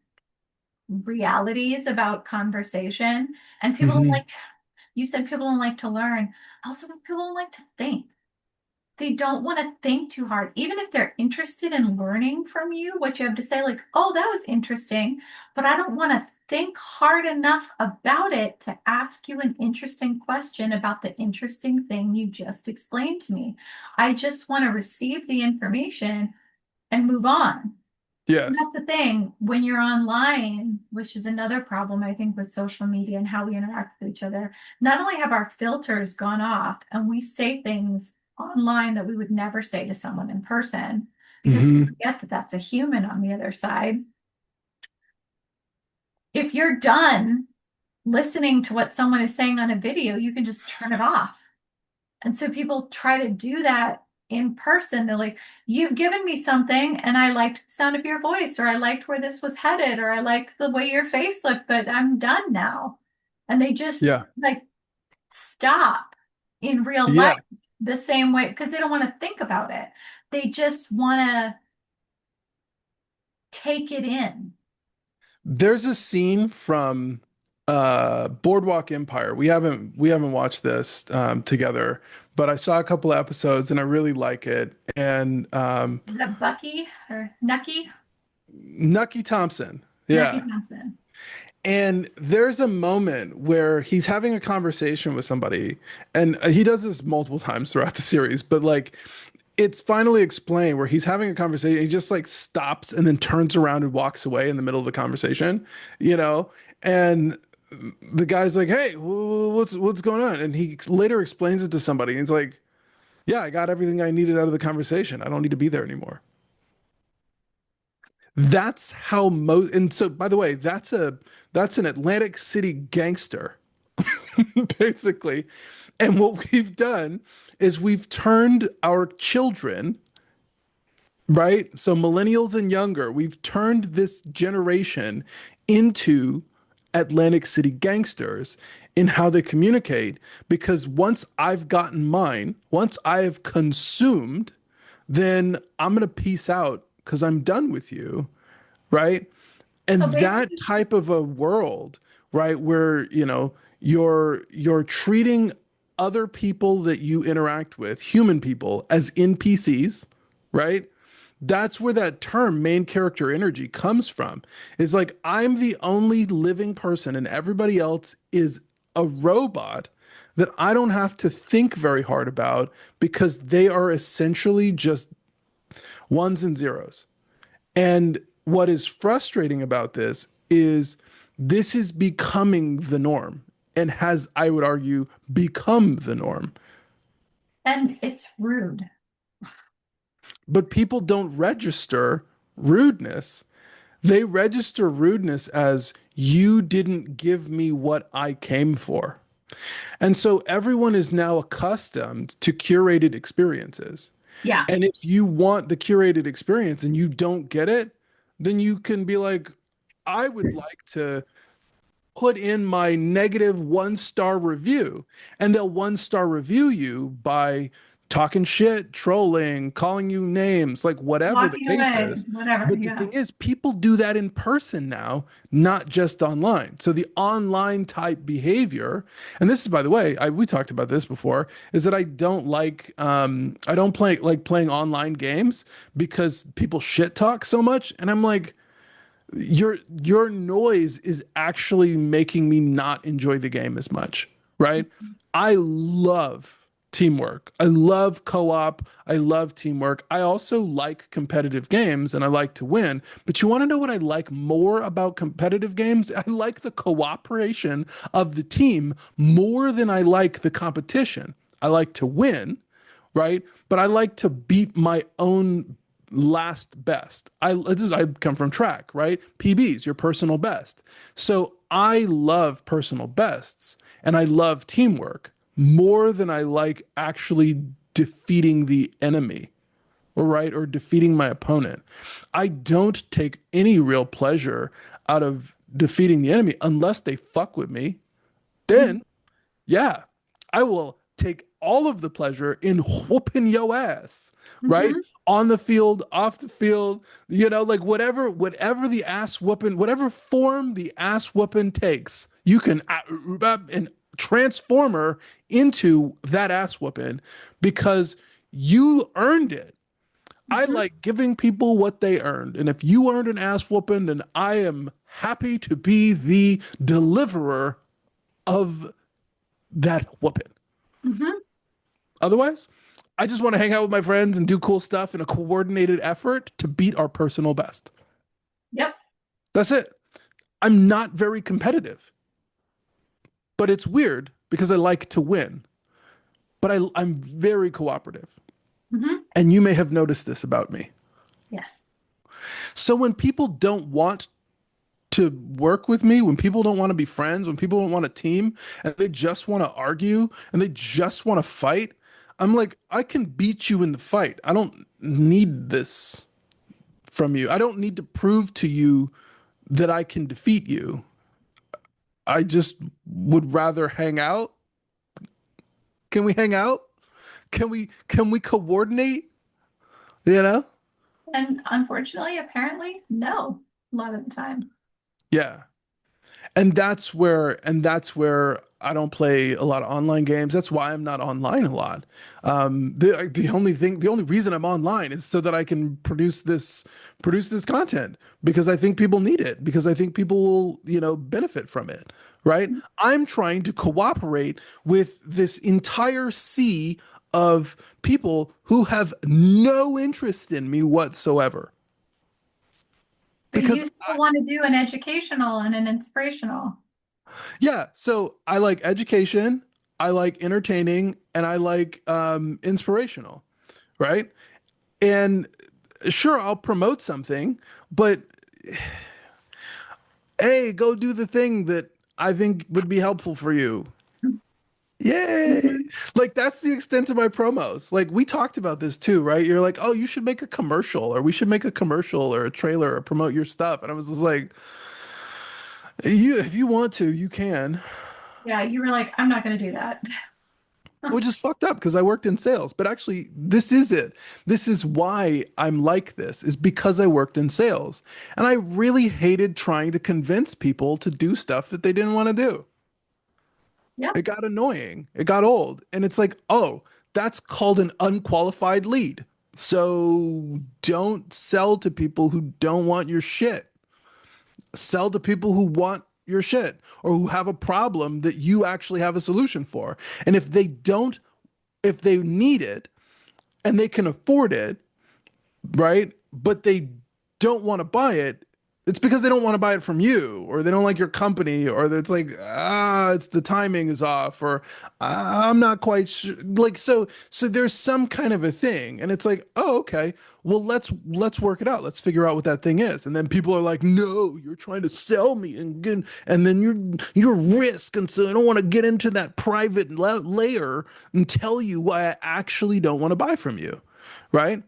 realities about conversation, and people don't Hmm. like, you said people don't like to learn. Also, people don't like to think. They don't want to think too hard. Even if they're interested in learning from you, what you have to say, like, oh, that was interesting, but I don't want to think hard enough about it to ask you an interesting question about the interesting thing you just explained to me. I just want to receive the information and move on. And Yes. that's the thing when you're online, which is another problem, I think, with social media and how we interact with each other. Not only have our filters gone off and we say things online that we would never say to someone in person because we Hmm. forget that that's a human on the other side. If you're done listening to what someone is saying on a video, you can just turn it off. And so people try to do that in person. They're like, you've given me something and I liked the sound of your voice, or I liked where this was headed, or I liked the way your face looked, but I'm done now. And they just Yeah. like stop in real life Yeah. the same way because they don't want to think about it. They just want to take it in. There's a scene from Boardwalk Empire. We haven't watched this together, but I saw a couple of episodes and I really like it. And Is that Bucky or Nucky? Nucky Thompson. Nucky Yeah. Thompson. And there's a moment where he's having a conversation with somebody, and he does this multiple times throughout the series, but like it's finally explained where he's having a conversation. He just like stops and then turns around and walks away in the middle of the conversation, you know? And the guy's like, "Hey, what's going on?" And he later explains it to somebody. And he's like, "Yeah, I got everything I needed out of the conversation. I don't need to be there anymore." That's how most. And so, by the way, that's an Atlantic City gangster, basically. And what we've done is we've turned our children, right? So millennials and younger, we've turned this generation into Atlantic City gangsters in how they communicate. Because once I've gotten mine, once I have consumed, then I'm going to peace out because I'm done with you, right? So And that basically, type of a world, right, where, you know, you're treating other people that you interact with, human people, as NPCs, right? That's where that term main character energy comes from. It's like I'm the only living person and everybody else is a robot that I don't have to think very hard about because they are essentially just ones and zeros. And what is frustrating about this is becoming the norm and has, I would argue, become the norm. And it's rude. But people don't register rudeness. They register rudeness as you didn't give me what I came for. And so everyone is now accustomed to curated experiences. Yeah. And if you want the curated experience and you don't get it, then you can be like, I would like to put in my negative 1 star review, and they'll 1 star review you by talking shit, trolling, calling you names, like whatever the Walking case away, is. whatever. But the Yeah. thing is, people do that in person now, not just online. So the online type behavior, and this is, by the way, we talked about this before, is that I don't playing online games because people shit talk so much, and I'm like, your noise is actually making me not enjoy the game as much, right? I love teamwork. I love co-op. I love teamwork. I also like competitive games and I like to win. But you want to know what I like more about competitive games? I like the cooperation of the team more than I like the competition. I like to win, right? But I like to beat my own last best. I come from track, right? PBs, your personal best. So I love personal bests and I love teamwork more than I like actually defeating the enemy, or right, or defeating my opponent. I don't take any real pleasure out of defeating the enemy unless they fuck with me. Then yeah, I will take all of the pleasure in whooping yo ass, right? Mm-hmm. On the field, off the field, like whatever the ass whooping, whatever form the ass whooping takes, you can and transformer into that ass whooping because you earned it. I Mm-hmm. like giving people what they earned. And if you earned an ass whooping, then I am happy to be the deliverer of that whooping. Mm-hmm. Otherwise, I just want to hang out with my friends and do cool stuff in a coordinated effort to beat our personal best. Yep. That's it. I'm not very competitive, but it's weird because I like to win, but I'm very cooperative. Mm-hmm. And you may have noticed this about me. Yes. So when people don't want to work with me, when people don't want to be friends, when people don't want a team and they just want to argue and they just want to fight, I'm like, I can beat you in the fight. I don't need this from you. I don't need to prove to you that I can defeat you. I just would rather hang out. Can we hang out? Can we coordinate? You know? And unfortunately, apparently, no, a lot of the time. Yeah. And that's where I don't play a lot of online games. That's why I'm not online a lot. The only reason I'm online is so that I can produce this content because I think people need it, because I think people will, benefit from it, right? I'm trying to cooperate with this entire sea of people who have no interest in me whatsoever. But Because you still want to do an educational and an inspirational. Yeah, so I like education, I like entertaining, and I like inspirational, right? And sure, I'll promote something, but hey, go do the thing that I think would be helpful for you. Yay! Mhm. Like that's the extent of my promos. Like we talked about this too, right? You're like, "Oh, you should make a commercial or we should make a commercial or a trailer or promote your stuff." And I was just like, "You if you want to, you can." Yeah, you were like, I'm not going to do that. Which is fucked up because I worked in sales. But actually, this is it. This is why I'm like this, is because I worked in sales. And I really hated trying to convince people to do stuff that they didn't want to do. Yep. It got annoying. It got old. And it's like, oh, that's called an unqualified lead. So don't sell to people who don't want your shit. Sell to people who want your shit or who have a problem that you actually have a solution for. And if they need it and they can afford it, right? But they don't want to buy it, it's because they don't want to buy it from you, or they don't like your company, or it's like, it's the timing is off, or I'm not quite sure. Like, so there's some kind of a thing, and it's like, oh, okay, well, let's work it out. Let's figure out what that thing is. And then people are like, no, you're trying to sell me, and then you're risk, and so I don't want to get into that private layer and tell you why I actually don't want to buy from you, right?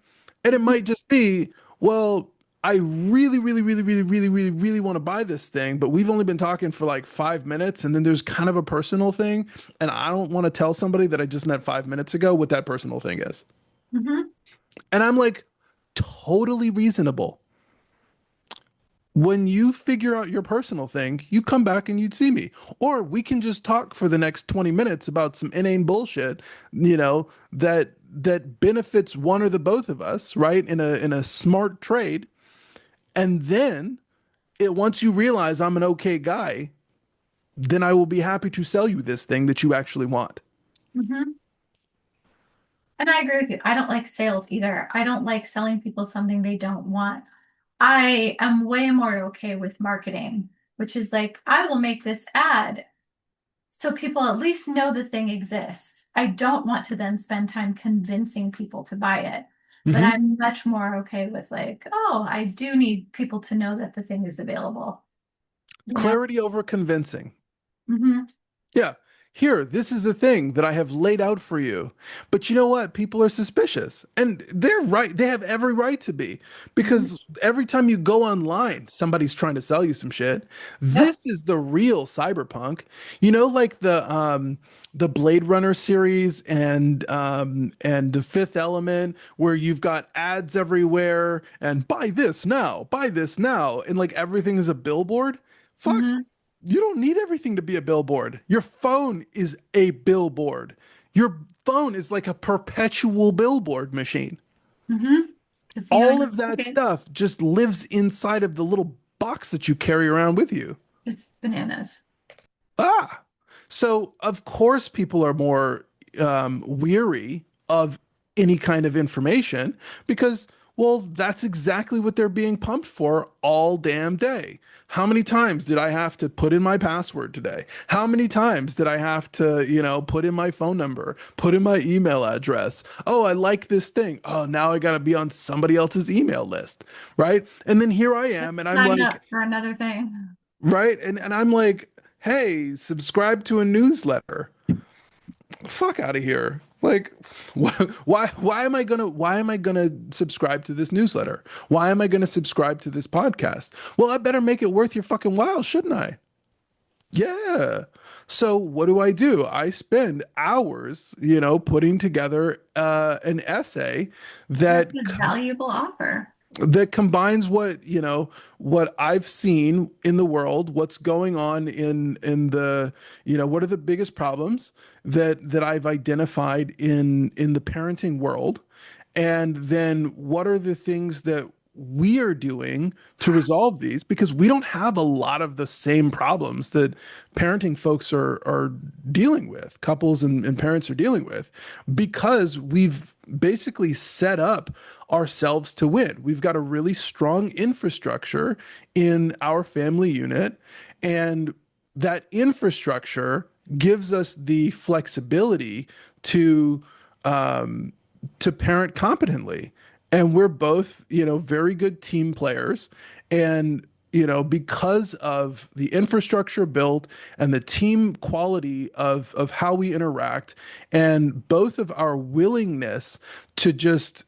And it Mhm. might just be, well, I really, really, really, really, really, really, really want to buy this thing, but we've only been talking for like 5 minutes, and then there's kind of a personal thing, and I don't want to tell somebody that I just met 5 minutes ago what that personal thing is. Mhm. And I'm like, totally reasonable. When you figure out your personal thing, you come back and you'd see me. Or we can just talk for the next 20 minutes about some inane bullshit, that benefits one or the both of us, right? In a smart trade. And then once you realize I'm an okay guy, then I will be happy to sell you this thing that you actually want. Mhm. And I agree with you. I don't like sales either. I don't like selling people something they don't want. I am way more okay with marketing, which is like, I will make this ad so people at least know the thing exists. I don't want to then spend time convincing people to buy it, but Hmm. I'm much more okay with like, oh, I do need people to know that the thing is available, you know? Clarity over convincing. Hmm. Yeah. Here, this is a thing that I have laid out for you. But you know what? People are suspicious. And they're right. They have every right to be. Hmm. Because every time you go online, somebody's trying to sell you some shit. Yep. This is the real cyberpunk. Like the Blade Runner series and the Fifth Element, where you've got ads everywhere and buy this now, and like everything is a billboard. Fuck, Hmm. you don't need everything to be a billboard. Your phone is a billboard. Your phone is like a perpetual billboard machine. Hmm. Because All you of that okay, stuff just lives inside of the little box that you carry around with you. it's bananas. Ah, so of course people are more weary of any kind of information because, well, that's exactly what they're being pumped for all damn day. How many times did I have to put in my password today? How many times did I have to, put in my phone number, put in my email address? Oh, I like this thing. Oh, now I got to be on somebody else's email list, right? And then here I am, and I'm Sign like, up for another thing. right? And I'm like, hey, subscribe to a newsletter. Fuck out of here. Like, why am I gonna subscribe to this newsletter? Why am I gonna subscribe to this podcast? Well, I better make it worth your fucking while, shouldn't I? Yeah. So what do? I spend hours, putting together an essay That's that a valuable offer. combines what I've seen in the world, what's going on in the what are the biggest problems that I've identified in the parenting world, and then what are the things that we are doing to resolve these, because we don't have a lot of the same problems that parenting folks are dealing with, couples and parents are dealing with, because we've basically set up ourselves to win. We've got a really strong infrastructure in our family unit, and that infrastructure gives us the flexibility to um, parent competently. And we're both, very good team players. And, because of the infrastructure built and the team quality of how we interact, and both of our willingness to just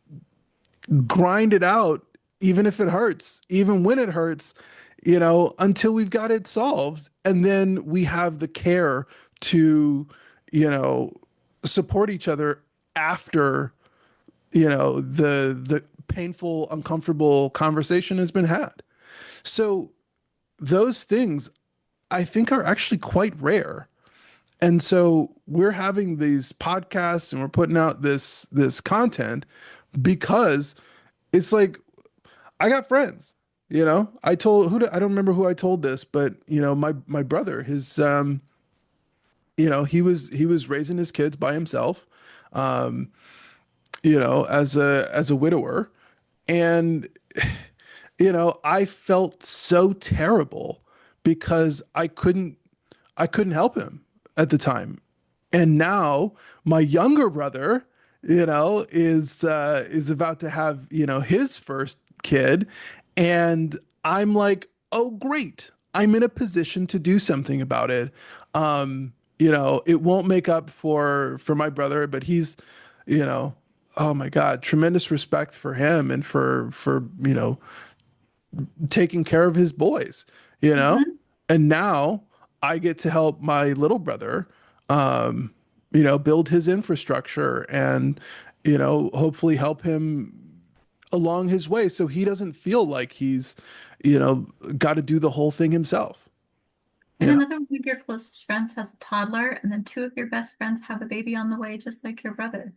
grind it out, even if it hurts, even when it hurts, until we've got it solved. And then we have the care to, you know, support each other after, the painful, uncomfortable conversation has been had. So those things I think are actually quite rare. And so we're having these podcasts and we're putting out this content because it's like, I got friends. I told I don't remember who I told this, but my brother, he was raising his kids by himself, as a widower, and I felt so terrible because I couldn't help him at the time. And now my younger brother, is about to have, his first kid, and I'm like, "Oh great. I'm in a position to do something about it." It won't make up for my brother, but he's, you know, oh my God, tremendous respect for him and for, taking care of his boys, you know? Mhm. And now I get to help my little brother, um, build his infrastructure and, hopefully help him along his way so he doesn't feel like he's, got to do the whole thing himself, And you know? another one of your closest friends has a toddler, and then two of your best friends have a baby on the way, just like your brother.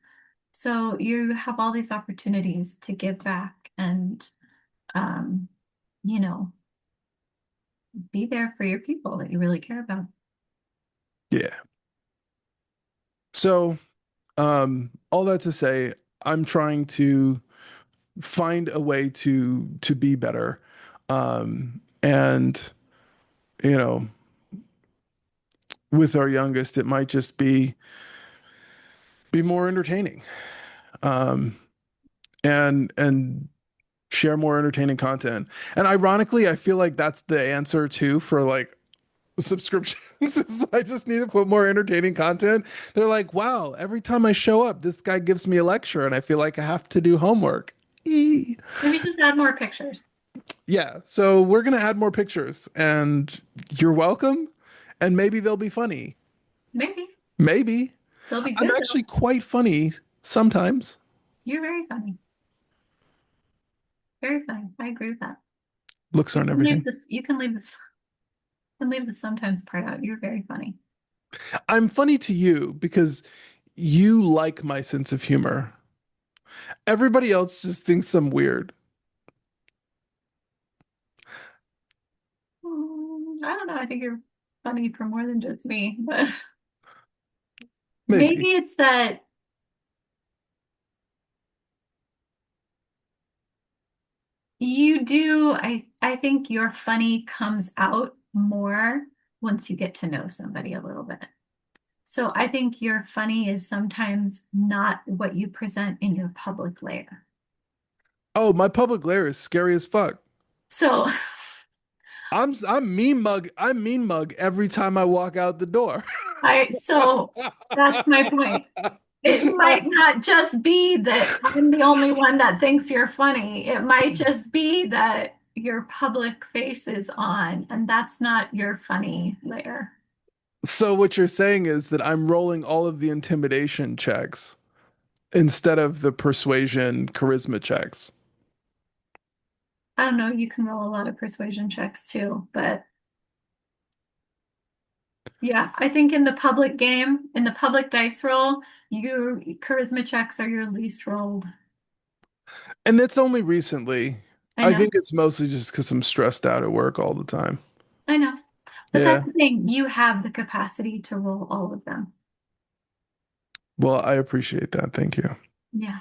So you have all these opportunities to give back and, um, you know, be there for your people that you really care about. Yeah. So, all that to say, I'm trying to find a way to be better. And you know, with our youngest, it might just be more entertaining, um, and share more entertaining content. And ironically, I feel like that's the answer too for like subscriptions. Is I just need to put more entertaining content. They're like, wow, every time I show up, this guy gives me a lecture, and I feel like I have to do homework. Eee. Maybe just add more pictures. Yeah, so we're gonna add more pictures, and you're welcome. And maybe they'll be funny. Maybe Maybe. they'll be I'm good though. actually quite funny sometimes. You're very funny. Very funny. I agree with that. Looks aren't everything. You can leave the sometimes part out. You're very funny. I'm funny to you because you like my sense of humor. Everybody else just thinks I'm weird. I don't know. I think you're funny for more than just me, but Maybe. maybe it's that you do. I think your funny comes out more once you get to know somebody a little bit. So I think your funny is sometimes not what you present in your public layer. Oh, my public glare is scary as fuck. So I'm mean mug every time I walk out the door. so that's my point. It might not just be that I'm the only one that thinks you're funny. It might just be that your public face is on, and that's not your funny layer. So what you're saying is that I'm rolling all of the intimidation checks instead of the persuasion charisma checks. I don't know, you can roll a lot of persuasion checks too, but yeah, I think in the public game, in the public dice roll, your charisma checks are your least rolled. And that's only recently. I I know, think it's mostly just because I'm stressed out at work all the time. I know. But Yeah. that's the thing, you have the capacity to roll all of them. Well, I appreciate that. Thank you. Yeah,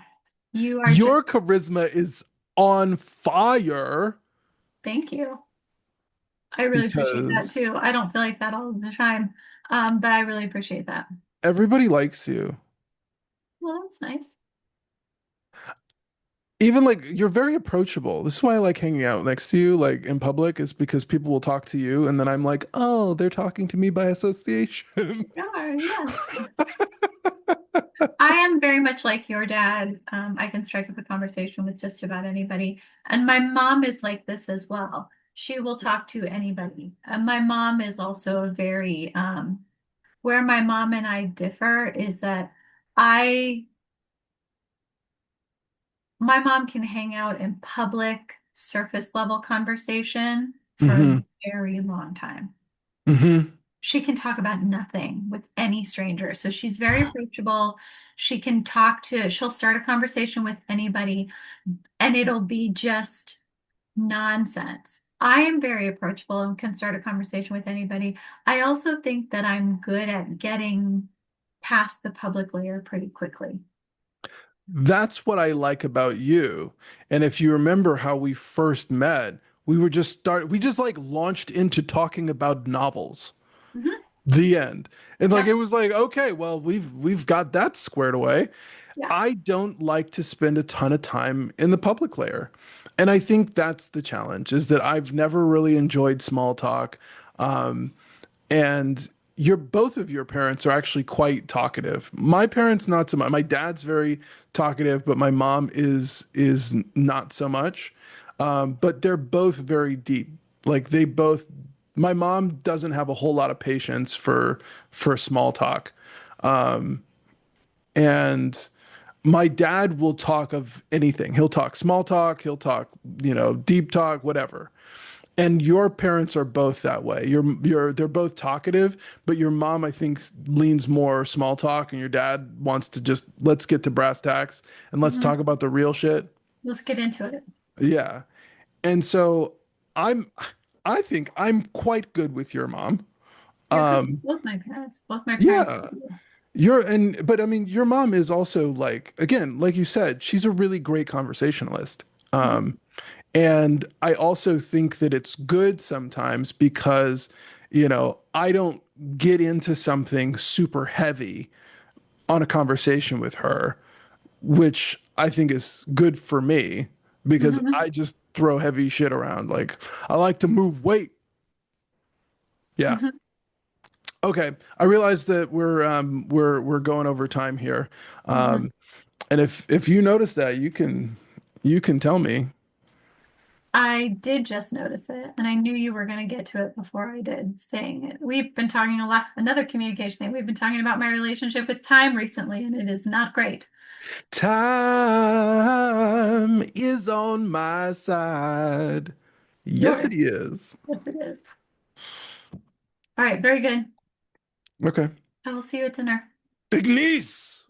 you are just, Your charisma is on fire thank you. I really appreciate that because too. I don't feel like that all the time, but I really appreciate that. everybody likes you. Well, that's nice. Even like you're very approachable. This is why I like hanging out next to you, like in public, is because people will talk to you, and then I'm like, oh, they're talking to me by association. Yeah, yes. I am very much like your dad. I can strike up a conversation with just about anybody. And my mom is like this as well. She will talk to anybody. And my mom is also very, where my mom and I differ is that I, my mom can hang out in public surface level conversation for a Hmm. very long time. Hmm. She can talk about nothing with any stranger. So she's very approachable. She can she'll start a conversation with anybody and it'll be just nonsense. I am very approachable and can start a conversation with anybody. I also think that I'm good at getting past the public layer pretty quickly. That's what I like about you. And if you remember how we first met, we just like launched into talking about novels. Hmm. The end. And like Yep. it was like, okay, well, we've got that squared away. Yeah. I don't like to spend a ton of time in the public layer. And I think that's the challenge is that I've never really enjoyed small talk. Um, and your both of your parents are actually quite talkative. My parents not so much. My dad's very talkative, but my mom is not so much. But they're both very deep. Like they both. My mom doesn't have a whole lot of patience for small talk, and my dad will talk of anything. He'll talk small talk. He'll talk, deep talk, whatever. And your parents are both that way. They're both talkative, but your mom, I think, leans more small talk, and your dad wants to just let's get to brass tacks and let's Hmm. talk about the real shit. Let's get into it. Yeah. And so I'm, I think I'm quite good with your mom. You're good with Um, both my parents. Both my parents yeah. are you. But I mean, your mom is also like, again, like you said, she's a really great conversationalist. Mhm. And I also think that it's good sometimes because, I don't get into something super heavy on a conversation with her, which I think is good for me because Mhm. I just throw heavy shit around. Like, I like to move weight. Yeah. Mhm. Okay. I realize that we're going over time here. Mhm. Um, and if you notice that, you can tell me. I did just notice it, and I knew you were going to get to it before I did saying it. We've been talking a lot, another communication thing. We've been talking about my relationship with time recently, and it is not great. Time is on my side. Yes, Yours. it is. Yes, it is. All right, very good. Okay. I will see you at dinner. Big niece.